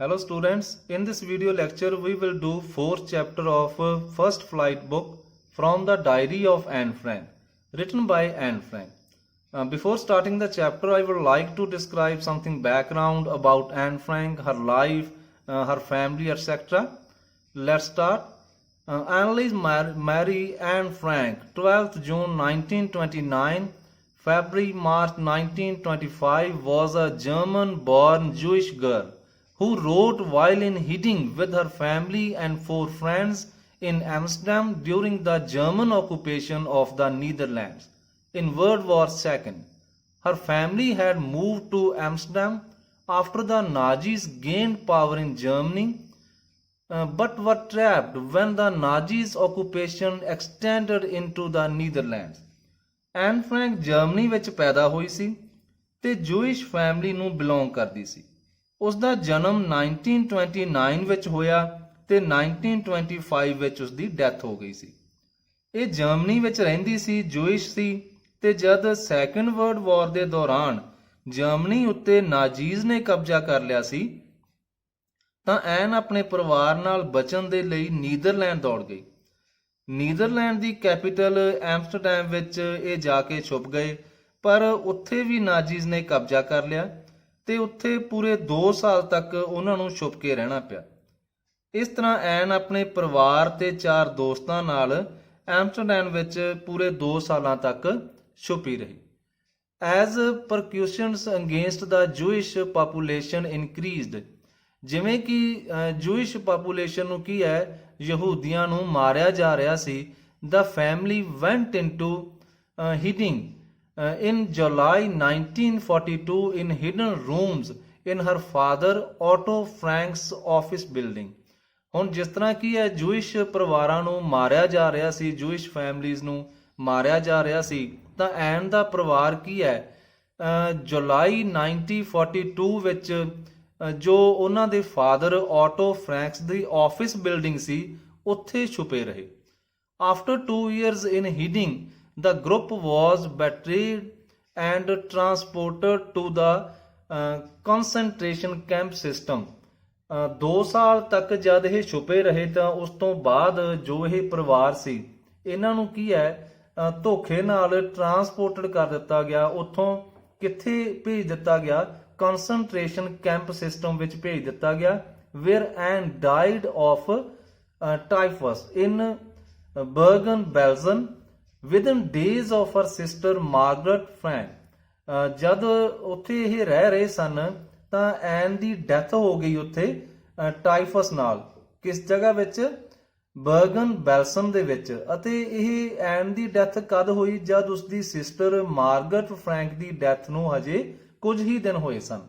Hello students, in this video lecture we will do fourth chapter of First Flight book from the Diary of Anne Frank, written by Anne Frank. Before starting the chapter, I would like to describe something background about Anne Frank, her life, her family, etc. Let's start. Anneliese Marie Anne Frank, 12th June 1929, February March 1925, was a German-born Jewish girl who wrote while in hiding with her family and four friends in Amsterdam during the German occupation of the Netherlands in World War II. Her family had moved to Amsterdam after the Nazis gained power in Germany, but were trapped when the Nazis' occupation extended into the Netherlands. N Frank Germany ਵਿੱਚ ਪੈਦਾ ਹੋਈ ਸੀ ਤੇ ਜੂਇਸ਼ family ਨੂੰ belong ਕਰਦੀ ਸੀ। ਉਸ ਦਾ ਜਨਮ 1929 ਵਿੱਚ ਹੋਇਆ ਤੇ 1925 ਵਿੱਚ ਉਸ ਦੀ ਡੈਥ ਹੋ ਗਈ ਸੀ। ਇਹ ਜਰਮਨੀ ਵਿੱਚ ਰਹਿੰਦੀ ਸੀ, ਜੂਇਸ਼ ਸੀ ਤੇ ਜਦ ਸੈਕੰਡ ਵਰਲਡ ਵਾਰ ਦੇ ਦੌਰਾਨ ਜਰਮਨੀ ਉੱਤੇ ਨਾਜ਼ੀਜ਼ ਨੇ ਕਬਜ਼ਾ ਕਰ ਲਿਆ ਸੀ ਤਾਂ ਐਨ ਆਪਣੇ ਪਰਿਵਾਰ ਨਾਲ ਬਚਣ ਦੇ ਲਈ ਨੀਦਰਲੈਂਡ ਦੌੜ ਗਈ। ਨੀਦਰਲੈਂਡ ਦੀ ਕੈਪੀਟਲ ਐਮਸਟਰਡੈਮ ਵਿੱਚ ਇਹ ਜਾ ਕੇ ਛੁਪ ਗਏ, ਪਰ ਉੱਥੇ ਵੀ ਨਾਜ਼ੀਜ਼ ਨੇ ਕਬਜ਼ਾ ਕਰ ਲਿਆ ਤੇ ਉੱਥੇ ਪੂਰੇ 2 ਸਾਲ ਤੱਕ ਉਹਨਾਂ ਨੂੰ ਛੁਪ ਕੇ ਰਹਿਣਾ ਪਿਆ। ਇਸ ਤਰ੍ਹਾਂ ਐਨ ਆਪਣੇ ਪਰਿਵਾਰ ਤੇ 4 ਦੋਸਤਾਂ ਨਾਲ ਐਮਸਟਰਡੈਮ ਵਿੱਚ ਪੂਰੇ 2 ਸਾਲਾਂ ਤੱਕ ਛੁਪੀ ਰਹੀ। ਐਜ਼ ਪਰਕਿਊਸ਼ਨਸ ਅਗੇਂਸਟ ਦਾ ਜੂਇਸ਼ ਪਾਪੂਲੇਸ਼ਨ ਇਨਕਰੀਜ਼ਡ, ਜਿਵੇਂ ਕਿ ਜੂਇਸ਼ ਪਾਪੂਲੇਸ਼ਨ ਨੂੰ ਕੀ ਹੈ, ਯਹੂਦੀਆਂ ਨੂੰ ਮਾਰਿਆ ਜਾ ਰਿਹਾ ਸੀ, the family went into hiding in July 1942 in hidden rooms in her father Otto Frank's office building. ਹੁਣ ਜਿਸ ਤਰ੍ਹਾਂ ਕੀ ਹੈ, ਜੂਇਸ਼ ਪਰਿਵਾਰਾਂ ਨੂੰ ਮਾਰਿਆ ਜਾ ਰਿਹਾ ਸੀ, ਜੂਇਸ਼ ਫੈਮਲੀਜ਼ ਨੂੰ ਮਾਰਿਆ ਜਾ ਰਿਹਾ ਸੀ, ਤਾਂ ਐਨ ਦਾ ਪਰਿਵਾਰ ਕੀ ਹੈ ਜੁਲਾਈ 1942 ਵਿੱਚ ਜੋ ਉਹਨਾਂ ਦੇ ਫਾਦਰ ਆਟੋ ਫਰੈਂਕਸ ਦੀ ਆਫਿਸ ਬਿਲਡਿੰਗ ਸੀ ਉੱਥੇ ਛੁਪੇ ਰਹੇ। After 2 years in hiding, the group was betrayed and transported to the concentration camp system. 2 ਸਾਲ ਤੱਕ ਜਦ ਇਹ ਛੁਪੇ ਰਹੇ ਤਾਂ ਉਸ ਤੋਂ ਬਾਅਦ ਜੋ ਇਹ ਪਰਿਵਾਰ ਸੀ ਇਹਨਾਂ ਨੂੰ ਕੀ ਹੈ ਧੋਖੇ ਨਾਲ ਟਰਾਂਸਪੋਰਟਡ ਕਰ ਦਿੱਤਾ ਗਿਆ। ਉੱਥੋਂ ਕਿੱਥੇ ਭੇਜ ਦਿੱਤਾ ਗਿਆ, concentration camp system ਵਿੱਚ ਭੇਜ ਦਿੱਤਾ ਗਿਆ, where Anne died of typhus in Bergen, Belgium, within days of her sister Margaret Frank. ਜਦ ਉੱਥੇ ਇਹ ਰਹਿ ਰਹੇ ਸਨ ਤਾਂ ਐਨ ਦੀ ਡੈਥ ਹੋ ਗਈ ਉੱਥੇ ਟਾਈਫਸ ਨਾਲ। ਕਿਸ ਜਗ੍ਹਾ ਵਿੱਚ? ਬਰਗਨ, ਬੈਲਸਮ ਦੇ ਵਿੱਚ। ਅਤੇ ਇਹ ਐਨ ਦੀ ਡੈਥ ਕਦ ਹੋਈ? ਜਦ ਉਸਦੀ ਸਿਸਟਰ ਮਾਰਗਰਟ ਫਰੈਂਕ ਦੀ ਡੈਥ ਨੂੰ ਹਜੇ ਕੁਝ ਹੀ ਦਿਨ ਹੋਏ ਸਨ।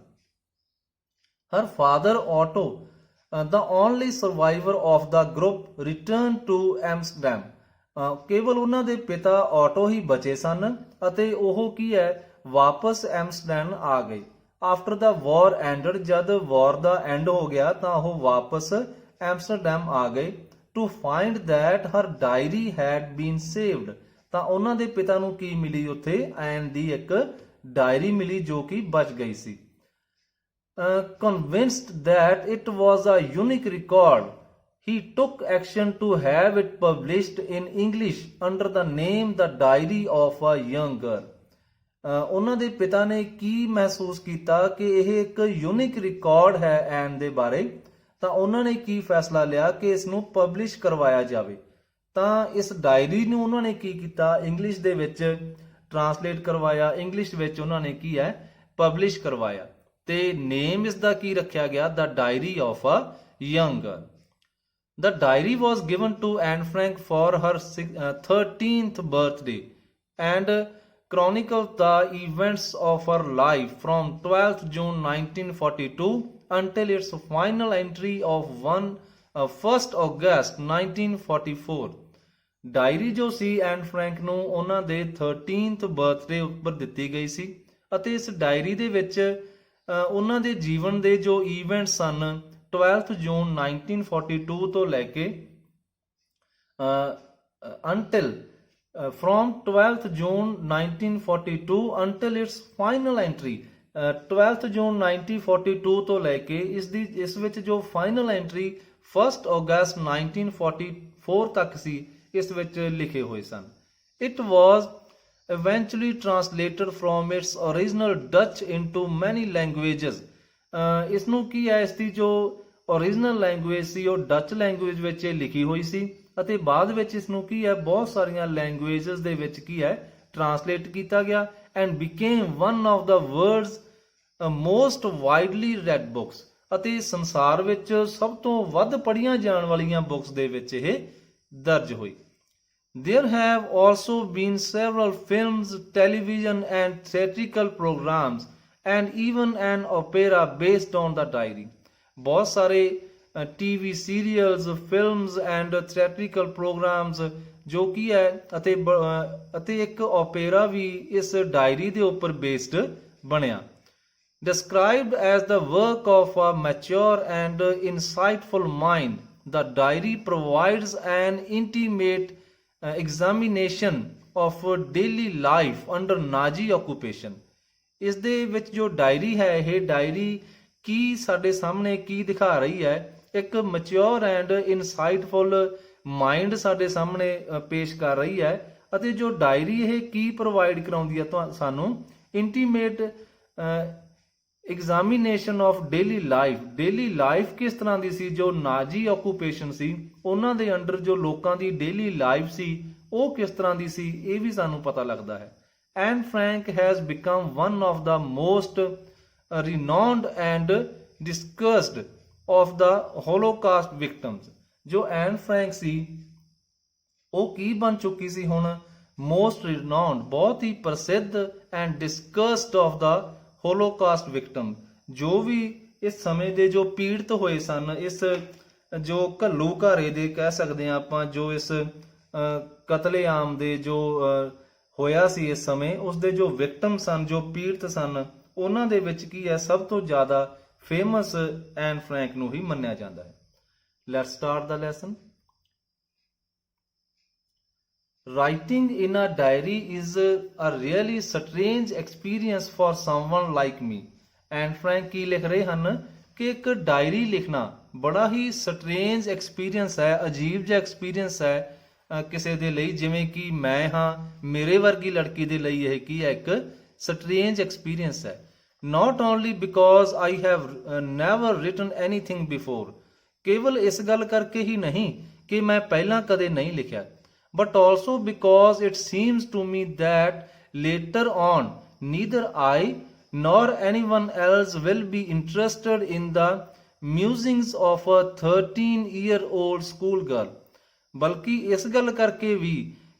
ਹਰ father Otto, the only survivor of the group, returned to Amsterdam. ਕੇਵਲ ਉਹਨਾਂ ਦੇ ਪਿਤਾ ਆਟੋ ਹੀ ਬਚੇ ਸਨ ਅਤੇ ਉਹ ਕੀ ਹੈ ਵਾਪਸ ਐਮਸਟਰਡੈਮ ਆ ਗਏ। ਆਫਟਰ ਦਾ ਵਾਰ ਐਂਡਡ, ਜਦ ਵਾਰ ਦਾ ਐਂਡ ਹੋ ਗਿਆ ਤਾਂ ਉਹ ਵਾਪਸ ਐਮਸਟਰਡੈਮ ਆ ਗਏ। To find that her diary had been saved, ਤਾਂ ਉਹਨਾਂ ਦੇ ਪਿਤਾ ਨੂੰ ਕੀ ਮਿਲੀ ਉੱਥੇ? ਐਨ ਦੀ ਇੱਕ ਡਾਇਰੀ ਮਿਲੀ ਜੋ ਕਿ ਬਚ ਗਈ ਸੀ। Convinced that it was a unique record, he took action to have it published in English under the name The Diary of a Young Girl. ਉਹਨਾਂ ਦੇ ਪਿਤਾ ਨੇ ਕੀ ਮਹਿਸੂਸ ਕੀਤਾ ਕਿ ਇਹ ਇੱਕ ਯੂਨਿਕ ਰਿਕਾਰਡ ਹੈ ਐਨ ਦੇ ਬਾਰੇ, ਤਾਂ ਉਹਨਾਂ ਨੇ ਕੀ ਫੈਸਲਾ ਲਿਆ ਕਿ ਇਸ ਨੂੰ ਪਬਲਿਸ਼ ਕਰਵਾਇਆ ਜਾਵੇ। ਤਾਂ ਇਸ ਡਾਇਰੀ ਨੂੰ ਉਹਨਾਂ ਨੇ ਕੀ ਕੀਤਾ, ਇੰਗਲਿਸ਼ ਦੇ ਵਿੱਚ ਟਰਾਂਸਲੇਟ ਕਰਵਾਇਆ, ਇੰਗਲਿਸ਼ ਵਿੱਚ ਉਹਨਾਂ ਨੇ ਕੀ ਹੈ ਪਬਲਿਸ਼ ਕਰਵਾਇਆ ਤੇ ਨੇਮ ਇਸ ਦਾ ਕੀ ਰੱਖਿਆ ਗਿਆ, the diary of a young girl. The diary was given to Anne Frank for her 13th birthday and chronicles the events of her life from 12th June 1942 until its final entry of 1st August 1944. Diary ਜੋ ਸੀ ਐਨ Frank ਨੂੰ ਉਹਨਾਂ ਦੇ 13th birthday ਉੱਪਰ ਦਿੱਤੀ ਗਈ ਸੀ ਅਤੇ ਇਸ diary ਦੇ ਵਿੱਚ ਉਹਨਾਂ ਦੇ ਜੀਵਨ ਦੇ ਜੋ ਈਵੈਂਟ ਸਨ 12th ਜੂਨ 1942 ਤੋਂ ਲੈ ਕੇ until from 12th June 1942 until its final entry, 12 ਜੂਨ 1942 ਤੋਂ ਲੈ ਕੇ ਇਸ ਵਿੱਚ ਜੋ ਫਾਈਨਲ ਐਂਟਰੀ 1 ਅਗਸਤ 1944 ਤੱਕ ਸੀ, ਇਸ ਵਿੱਚ ਲਿਖੇ ਹੋਏ ਸਨ। It was eventually translated from its original Dutch into many languages। ਇਸ ਨੂੰ ਕੀ ਹੈ, ਇਸ ਦੀ ਜੋ ਓਰੀਜਨਲ ਲੈਂਗੁਏਜ ਸੀ ਉਹ ਡੱਚ ਲੈਂਗੁਏਜ ਵਿੱਚ ਲਿਖੀ ਹੋਈ ਸੀ ਅਤੇ ਬਾਅਦ ਵਿੱਚ ਇਸ ਨੂੰ ਕੀ ਹੈ ਬਹੁਤ ਸਾਰੀਆਂ ਲੈਂਗੁਏਜਸ ਦੇ ਵਿੱਚ ਕੀ ਹੈ ਟਰਾਂਸਲੇਟ ਕੀਤਾ ਗਿਆ and became one of the world's most widely red books. ਅਤੇ ਸੰਸਾਰ ਵਿੱਚ ਸਭ ਤੋਂ ਵੱਧ ਪੜ੍ਹੀਆਂ ਜਾਣ ਵਾਲੀਆਂ ਬੁੱਕਸ ਦੇ ਵਿੱਚ ਇਹ ਦਰਜ ਹੋਈ। There have also been several films, television and theatrical programs and even an opera based on the diary। ਬਹੁਤ ਸਾਰੇ TV serials, films and theatrical programs ਜੋ ਕੀ ਹੈ ਅਤੇ ਇੱਕ ਓਪੇਰਾ ਵੀ ਇਸ ਡਾਇਰੀ ਦੇ ਉੱਪਰ ਬੇਸਡ ਬਣਿਆ। Described as the work of a mature and insightful mind, the diary provides an intimate examination of daily life under Nazi occupation। ਇਸ ਦੇ ਵਿੱਚ ਜੋ ਡਾਇਰੀ ਹੈ, ਇਹ ਡਾਇਰੀ ਕੀ ਸਾਡੇ ਸਾਹਮਣੇ ਕੀ ਦਿਖਾ ਰਹੀ ਹੈ, ਇੱਕ ਮੈਚਿਓਰ ਐਂਡ ਇਨਸਾਈਟਫੁਲ ਮਾਈਂਡ ਸਾਡੇ ਸਾਹਮਣੇ ਪੇਸ਼ ਕਰ ਰਹੀ ਹੈ। ਅਤੇ ਜੋ ਡਾਇਰੀ ਇਹ ਕੀ ਪ੍ਰੋਵਾਈਡ ਕਰਾਉਂਦੀ ਹੈ ਸਾਨੂੰ, intimate examination of daily life ਕਿਸ ਤਰ੍ਹਾਂ ਦੀ ਸੀ, ਜੋ ਨਾਜੀ ਆਕੂਪੇਸ਼ਨ ਸੀ ਉਹਨਾਂ ਦੇ ਅੰਡਰ ਜੋ ਲੋਕਾਂ ਦੀ ਡੇਲੀ ਲਾਈਫ ਸੀ ਉਹ ਕਿਸ ਤਰ੍ਹਾਂ ਦੀ ਸੀ, ਇਹ ਵੀ ਸਾਨੂੰ ਪਤਾ ਲੱਗਦਾ ਹੈ। Anne Frank has become one of the most renowned and discussed of the Holocaust victims. ਜੋ ਐਨ ਫਰੈਂਕ ਸੀ ਉਹ ਕੀ ਬਣ ਚੁੱਕੀ ਸੀ ਹੁਣ, ਮੋਸਟ ਰਿਨਾਊਨਡ, ਬਹੁਤ ਹੀ ਪ੍ਰਸਿੱਧ, and discussed of the Holocaust victim. ਜੋ ਵੀ ਇਸ ਸਮੇਂ ਦੇ ਜੋ ਪੀੜਤ ਹੋਏ ਸਨ, ਇਸ ਜੋ ਘੱਲੂਘਾਰੇ ਦੇ ਕਹਿ ਸਕਦੇ ਹਾਂ ਆਪਾਂ, ਜੋ ਇਸ ਕਤਲੇਆਮ ਦੇ ਜੋ ਹੋਇਆ ਸੀ ਇਸ ਸਮੇਂ, ਉਸ ਦੇ ਜੋ ਵਿਕਟਮ ਸਨ, ਜੋ ਪੀੜਤ ਸਨ, ਉਹਨਾਂ ਦੇ ਵਿੱਚ ਕੀ ਹੈ ਸਭ ਤੋਂ ਜ਼ਿਆਦਾ ਫੇਮਸ ਐਨ ਫਰੈਂਕ ਨੂੰ ਹੀ ਮੰਨਿਆ ਜਾਂਦਾ ਹੈ। Let's start the lesson. Writing in a diary is a really strange experience for someone like me। Anne Frank ਕੀ ਲਿਖ ਰਹੇ ਹਨ ਕਿ ਇੱਕ ਡਾਇਰੀ ਲਿਖਣਾ ਬੜਾ ਹੀ ਸਟਰੇਂਜ ਐਕਸਪੀਰੀਅੰਸ ਹੈ, ਅਜੀਬ ਜਿਹਾ ਐਕਸਪੀਰੀਅੰਸ ਹੈ ਕਿਸੇ ਦੇ ਲਈ, ਜਿਵੇਂ ਕਿ ਮੈਂ ਹਾਂ, ਮੇਰੇ ਵਰਗੀ ਲੜਕੀ ਦੇ ਲਈ ਇਹ ਕੀ ਹੈ ਇੱਕ ਸਟਰੇਂਜ ਐਕਸਪੀਰੀਅੰਸ ਹੈ। Not only because I have never written anything before, ਕੇਵਲ ਇਸ ਗੱਲ ਕਰਕੇ ਹੀ ਨਹੀਂ ਕਿ ਮੈਂ ਪਹਿਲਾਂ ਕਦੇ ਨਹੀਂ ਲਿਖਿਆ, but also because it seems to me that later on neither I nor anyone else will be interested in the musings of a 13-year-old schoolgirl। ਬਲਕਿ ਇਸ ਗੱਲ ਕਰਕੇ ਵੀ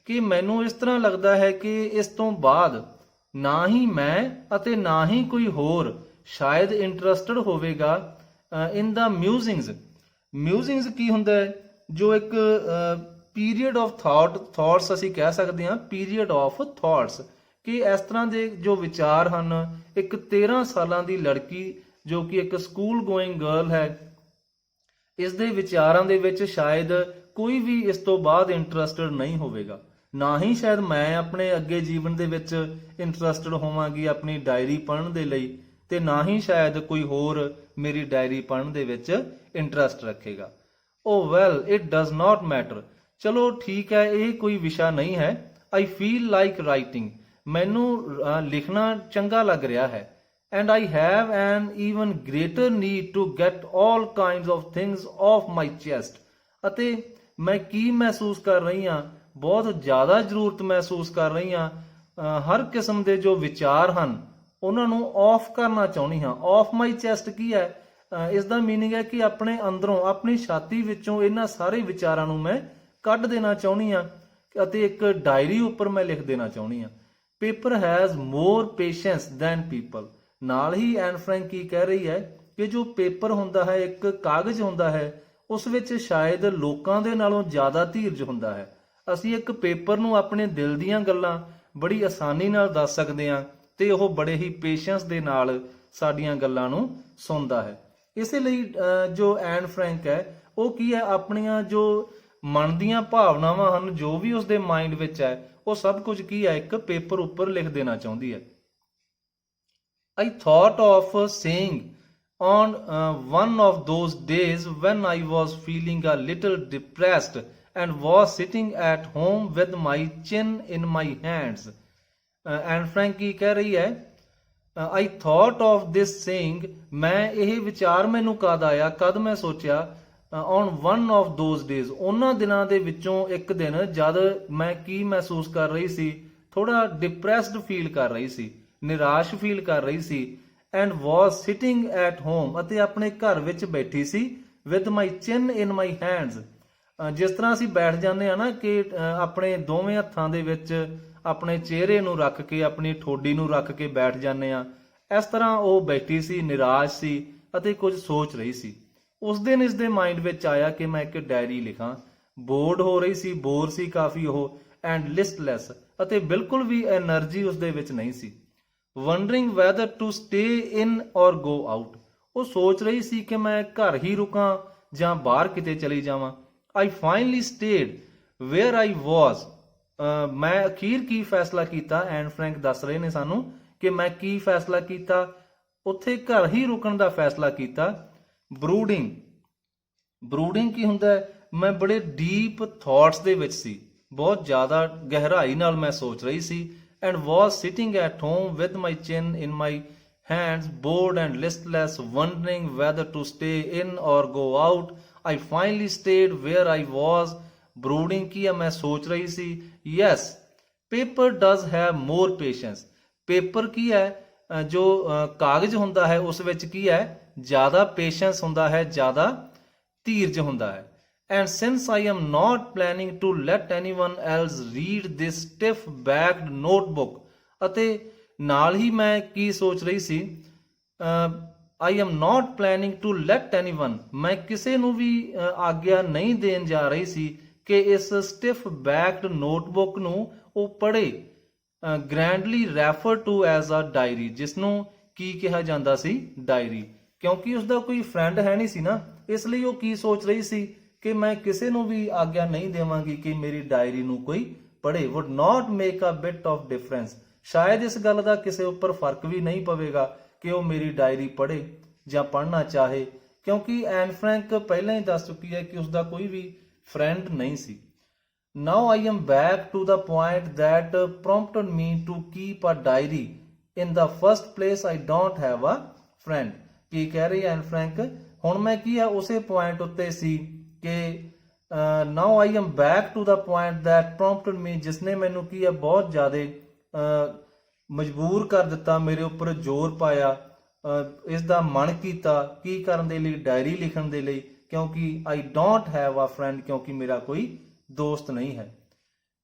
ਕਿ ਮੈਨੂੰ ਇਸ ਤਰ੍ਹਾਂ ਲੱਗਦਾ ਹੈ ਕਿ ਇਸ ਤੋਂ ਬਾਅਦ ਨਾ ਹੀ ਮੈਂ ਅਤੇ ਨਾ ਹੀ ਕੋਈ ਹੋਰ ਸ਼ਾਇਦ ਇੰਟਰਸਟਡ ਹੋਵੇਗਾ ਇਨ ਦਾ ਮਿਊਜ਼ਿੰਗਸ ਕੀ ਹੁੰਦਾ ਹੈ, ਜੋ ਇੱਕ ਪੀਰੀਅਡ ਆਫ ਥਾਟਸ ਅਸੀਂ ਕਹਿ ਸਕਦੇ ਹਾਂ, ਪੀਰੀਅਡ ਆਫ ਥਾਟਸ, ਕਿ ਇਸ ਤਰ੍ਹਾਂ ਦੇ ਜੋ ਵਿਚਾਰ ਹਨ, ਇੱਕ 13 ਸਾਲਾਂ ਦੀ ਲੜਕੀ ਜੋ ਕਿ ਇੱਕ ਸਕੂਲ ਗੋਇੰਗ ਗਰਲ ਹੈ, ਇਸ ਦੇ ਵਿਚਾਰਾਂ ਦੇ ਵਿੱਚ ਸ਼ਾਇਦ ਕੋਈ ਵੀ ਇਸ ਤੋਂ ਬਾਅਦ ਇੰਟਰਸਟਡ ਨਹੀਂ ਹੋਵੇਗਾ। ਨਾ ਹੀ ਸ਼ਾਇਦ ਮੈਂ ਆਪਣੇ ਅੱਗੇ ਜੀਵਨ ਦੇ ਵਿੱਚ ਇੰਟਰਸਟਡ ਹੋਵਾਂਗੀ ਆਪਣੀ ਡਾਇਰੀ ਪੜ੍ਹਨ ਦੇ ਲਈ, ਤੇ ਨਾ ਹੀ ਸ਼ਾਇਦ ਕੋਈ ਹੋਰ ਮੇਰੀ ਡਾਇਰੀ ਪੜ੍ਹਨ ਦੇ ਵਿੱਚ ਇੰਟਰਸਟ ਰੱਖੇਗਾ। Oh well it does not matter. ਚਲੋ ਠੀਕ ਹੈ, ਇਹ ਕੋਈ ਵਿਸ਼ਾ ਨਹੀਂ ਹੈ। ਆਈ ਫੀਲ ਲਾਈਕ ਰਾਈਟਿੰਗ, ਮੈਨੂੰ ਲਿਖਣਾ ਚੰਗਾ ਲੱਗ ਰਿਹਾ ਹੈ। And I have an even greater need to get all kinds of things of my chest. ਅਤੇ ਮੈਂ ਕੀ ਮਹਿਸੂਸ ਕਰ ਰਹੀ ਹਾਂ, ਬਹੁਤ ਜ਼ਿਆਦਾ ਜ਼ਰੂਰਤ ਮਹਿਸੂਸ ਕਰ ਰਹੀ ਹਾਂ, ਹਰ ਕਿਸਮ ਦੇ ਜੋ ਵਿਚਾਰ ਹਨ ਉਹਨਾਂ ਨੂੰ ਆਫ ਕਰਨਾ ਚਾਹੁੰਦੀ ਹਾਂ। ਆਫ ਮਾਈ ਚੈਸਟ ਕੀ ਹੈ, ਇਸ ਦਾ ਮੀਨਿੰਗ ਹੈ ਕਿ ਆਪਣੇ ਅੰਦਰੋਂ, ਆਪਣੀ ਛਾਤੀ ਵਿੱਚੋਂ ਇਹਨਾਂ ਸਾਰੇ ਵਿਚਾਰਾਂ ਨੂੰ ਮੈਂ ਕੱਢ ਦੇਣਾ ਚਾਹੁੰਦੀ ਹਾਂ ਅਤੇ ਇੱਕ ਡਾਇਰੀ ਉੱਪਰ ਮੈਂ ਲਿਖ ਦੇਣਾ ਚਾਹੁੰਦੀ ਹਾਂ। Paper has more patience than people. ਨਾਲ ਹੀ ਐਨ ਫਰੈਂਕ ਕੀ ਕਹਿ ਰਹੀ ਹੈ ਕਿ ਜੋ ਪੇਪਰ ਹੁੰਦਾ ਹੈ, ਇੱਕ ਕਾਗਜ਼ ਹੁੰਦਾ ਹੈ, ਉਸ ਵਿੱਚ ਸ਼ਾਇਦ ਲੋਕਾਂ ਦੇ ਨਾਲੋਂ ਜ਼ਿਆਦਾ ਧੀਰਜ ਹੁੰਦਾ ਹੈ। ਅਸੀਂ ਇੱਕ ਪੇਪਰ ਨੂੰ ਆਪਣੇ ਦਿਲ ਦੀਆਂ ਗੱਲਾਂ ਬੜੀ ਆਸਾਨੀ ਨਾਲ ਦੱਸ ਸਕਦੇ ਹਾਂ ਤੇ ਉਹ ਬੜੇ ਹੀ ਪੇਸ਼ੈਂਸ ਦੇ ਨਾਲ ਸਾਡੀਆਂ ਗੱਲਾਂ ਨੂੰ ਸੁਣਦਾ ਹੈ। ਇਸੇ ਲਈ ਜੋ ਐਨ ਫਰੈਂਕ ਹੈ ਉਹ ਕੀ ਹੈ, ਆਪਣੀਆਂ ਜੋ ਮਨ ਦੀਆਂ ਭਾਵਨਾਵਾਂ ਹਨ, ਜੋ ਵੀ ਉਸਦੇ ਮਾਈਂਡ ਵਿੱਚ ਹੈ, ਉਹ ਸਭ ਕੁਝ ਕੀ ਹੈ ਇੱਕ ਪੇਪਰ ਉੱਪਰ ਲਿਖ ਦੇਣਾ ਚਾਹੁੰਦੀ ਹੈ। I thought of saying on one of those days when I was feeling a little depressed and was sitting at home with my chin in my hands. Anne Frank ਕੀ ਕਹਿ ਰਹੀ ਹੈ, I thought of this saying, ਮੈਂ ਇਹ ਵਿਚਾਰ ਮੈਨੂੰ ਕਦ ਆਇਆ, ਕਦ ਮੈਂ ਸੋਚਿਆ, on one of those days, ਉਹਨਾਂ ਦਿਨਾਂ ਦੇ ਵਿੱਚੋਂ ਇੱਕ ਦਿਨ ਜਦ ਮੈਂ ਕੀ ਮਹਿਸੂਸ ਕਰ ਰਹੀ ਸੀ, ਥੋੜਾ ਡਿਪਰੈਸਡ ਫੀਲ ਕਰ ਰਹੀ ਸੀ, ਨਿਰਾਸ਼ ਫੀਲ ਕਰ ਰਹੀ ਸੀ, and was sitting at home, ਅਤੇ ਆਪਣੇ ਘਰ ਵਿੱਚ ਬੈਠੀ ਸੀ, with my chin in my hands, ਜਿਸ ਤਰ੍ਹਾਂ ਅਸੀਂ ਬੈਠ ਜਾਂਦੇ ਆ ਨਾ ਕਿ ਆਪਣੇ ਦੋਵੇਂ ਹੱਥਾਂ ਦੇ ਵਿੱਚ ਆਪਣੇ ਚਿਹਰੇ ਨੂੰ ਰੱਖ ਕੇ, ਆਪਣੀ ਠੋਡੀ ਨੂੰ ਰੱਖ ਕੇ ਬੈਠ ਜਾਂਦੇ ਆ, ਇਸ ਤਰ੍ਹਾਂ ਉਹ ਬੈਠੀ ਸੀ, ਨਿਰਾਸ਼ ਸੀ ਅਤੇ ਕੁਝ ਸੋਚ ਰਹੀ ਸੀ। ਉਸ ਦਿਨ ਇਸ ਦੇ ਮਾਈਂਡ ਵਿੱਚ ਆਇਆ ਕਿ ਮੈਂ ਇੱਕ ਡਾਇਰੀ ਲਿਖਾਂ। ਬੋਰਡ ਹੋ ਰਹੀ ਸੀ, ਬੋਰ ਸੀ ਕਾਫੀ ਉਹ, ਐਂਡ ਲਿਸਟਲੈਸ, ਅਤੇ ਬਿਲਕੁਲ ਵੀ ਐਨਰਜੀ ਉਸ ਦੇ ਵਿੱਚ ਨਹੀਂ ਸੀ। Wondering whether to stay in or go out, ਉਹ ਸੋਚ ਰਹੀ ਸੀ ਕਿ ਮੈਂ ਘਰ ਹੀ ਰੁਕਾਂ ਜਾਂ ਬਾਹਰ ਕਿਤੇ ਚਲੀ ਜਾਵਾਂ। ਆਈ ਫਾਈਨਲੀ ਸਟੇਡ ਵੇਅਰ ਆਈ ਵਾਜ਼, ਮੈਂ ਅਖੀਰ ਕੀ ਫੈਸਲਾ ਕੀਤਾ, ਐਨ ਫਰੈਂਕ ਦੱਸ ਰਹੇ ਨੇ ਸਾਨੂੰ ਕਿ ਮੈਂ ਕੀ ਫੈਸਲਾ ਕੀਤਾ, ਉੱਥੇ ਘਰ ਹੀ ਰੁਕਣ ਦਾ ਫੈਸਲਾ ਕੀਤਾ। ਬਰੂਡਿੰਗ, ਬਰੂਡਿੰਗ ਕੀ ਹੁੰਦਾ ਹੈ, ਮੈਂ ਬੜੇ ਡੀਪ ਥਾਟਸ ਦੇ ਵਿੱਚ ਸੀ, ਬਹੁਤ ਜ਼ਿਆਦਾ ਗਹਿਰਾਈ ਨਾਲ ਮੈਂ ਸੋਚ ਰਹੀ ਸੀ। And was sitting at home with my chin in my hands, bored and listless, wondering whether to stay in or go out. I finally stayed where I was. Brooding ਕੀ ਹੈ, ਮੈਂ ਸੋਚ ਰਹੀ ਸੀ। Yes, paper does have more patience. Paper ਕੀ ਹੈ, ਜੋ ਕਾਗਜ਼ ਹੁੰਦਾ ਹੈ ਉਸ ਵਿੱਚ ਕੀ ਹੈ, ਜ਼ਿਆਦਾ ਪੇਸ਼ੈਂਸ ਹੁੰਦਾ ਹੈ, ਜ਼ਿਆਦਾ ਧੀਰਜ ਹੁੰਦਾ ਹੈ। And since I am not planning to let anyone else read this stiff-backed notebook, ਅਤੇ ਨਾਲ ਹੀ ਮੈਂ ਕੀ ਸੋਚ ਰਹੀ ਸੀ, I am not planning to let anyone, ਮੈਂ ਕਿਸੇ ਨੂੰ ਵੀ ਆਗਿਆ ਨਹੀਂ ਦੇਣ ਜਾ ਰਹੀ ਸੀ ਕਿ ਇਸ ਸਟਿਫ ਬੈਕਡ ਨੋਟਬੁੱਕ ਨੂੰ ਉਹ ਪੜ੍ਹੇ। Grandly refer to as a diary, ਜਿਸ ਨੂੰ ਕੀ ਕਿਹਾ ਜਾਂਦਾ ਸੀ, ਡਾਇਰੀ, ਕਿਉਂਕਿ ਉਸਦਾ ਕੋਈ ਫਰੈਂਡ ਹੈ ਨਹੀਂ ਸੀ ਨਾ, ਇਸ ਲਈ ਉਹ ਕੀ ਸੋਚ ਰਹੀ ਸੀ ਕਿ ਮੈਂ ਕਿਸੇ ਨੂੰ ਵੀ ਆਗਿਆ ਨਹੀਂ ਦੇਵਾਂਗੀ ਕਿ ਮੇਰੀ ਡਾਇਰੀ ਨੂੰ ਕੋਈ ਪੜ੍ਹੇ। Would not make a bit of difference, ਸ਼ਾਇਦ ਇਸ ਗੱਲ ਦਾ ਕਿਸੇ ਉੱਪਰ ਫਰਕ ਵੀ ਨਹੀਂ ਪਵੇਗਾ ਕਿ ਉਹ ਮੇਰੀ ਡਾਇਰੀ ਪੜ੍ਹੇ ਜਾਂ ਪੜ੍ਹਨਾ ਚਾਹੇ, ਕਿਉਂਕਿ ਐਨ ਫਰੈਂਕ ਪਹਿਲਾਂ ਹੀ ਦੱਸ ਚੁੱਕੀ ਹੈ ਕਿ ਉਸਦਾ ਕੋਈ ਵੀ ਫਰੈਂਡ ਨਹੀਂ ਸੀ। Now I am back to the point that prompted me to keep a diary. In the first place I don't have a friend. ਕੀ ਕਹਿ ਰਹੀ ਐਨ ਫਰੈਂਕ, ਹੁਣ ਮੈਂ ਕੀ ਹੈ ਉਸੇ ਪੁਆਇੰਟ ਉੱਤੇ ਸੀ ਕਿ now I am back to the point that prompted me, ਜਿਸ ਨੇ ਮੈਨੂੰ ਕੀ ਹੈ ਬਹੁਤ ਜ਼ਿਆਦਾ ਮਜਬੂਰ ਕਰ ਦਿੱਤਾ, ਮੇਰੇ ਉੱਪਰ ਜ਼ੋਰ ਪਾਇਆ, ਇਸ ਦਾ ਮਨ ਕੀਤਾ ਕੀ ਕਰਨ ਦੇ ਲਈ, ਡਾਇਰੀ ਲਿਖਣ ਦੇ ਲਈ, ਕਿਉਂਕਿ I don't have a friend, ਕਿਉਂਕਿ ਮੇਰਾ ਕੋਈ ਦੋਸਤ ਨਹੀਂ ਹੈ।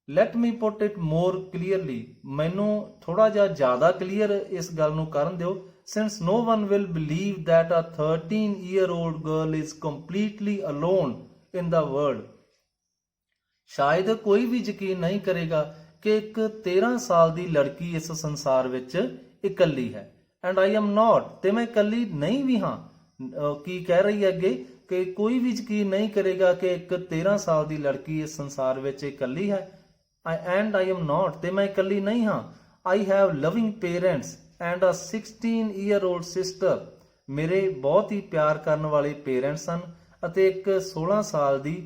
Let me put it more clearly, ਮੈਨੂੰ ਥੋੜਾ ਜਿਹਾ ਜ਼ਿਆਦਾ ਕਲੀਅਰ ਇਸ ਗੱਲ ਨੂੰ ਕਰਨ ਦਿਓ। Since no one will believe that a 13-year-old girl is completely alone in the world, ਸ਼ਾਇਦ ਕੋਈ ਵੀ ਯਕੀਨ ਨਹੀਂ ਕਰੇਗਾ ਕਿ ਇੱਕ 13 ਸਾਲ ਦੀ ਲੜਕੀ ਇਸ ਸੰਸਾਰ ਵਿੱਚ ਇਕੱਲੀ ਹੈ। ਐਂਡ ਆਈ ਐਮ ਨਾਟ, ਤੇ ਮੈਂ ਇਕੱਲੀ ਨਹੀਂ ਵੀ ਹਾਂ। ਕੀ ਕਹਿ ਰਹੀ ਹੈ ਅੱਗੇ ਕਿ ਕੋਈ ਵੀ ਯਕੀਨ ਨਹੀਂ ਕਰੇਗਾ ਕਿ ਇੱਕ 13 ਸਾਲ ਦੀ ਲੜਕੀ ਇਸ ਸੰਸਾਰ ਵਿੱਚ ਇਕੱਲੀ ਹੈ। ਐਂਡ ਆਈ ਐਮ ਨਾਟ, ਤੇ ਮੈਂ ਇਕੱਲੀ ਨਹੀਂ ਹਾਂ। I have loving parents and a 16-year-old sister, ਮੇਰੇ ਬਹੁਤ ਹੀ ਪਿਆਰ ਕਰਨ ਵਾਲੇ ਪੇਰੈਂਟਸ ਹਨ ਅਤੇ ਇੱਕ 16 ਸਾਲ ਦੀ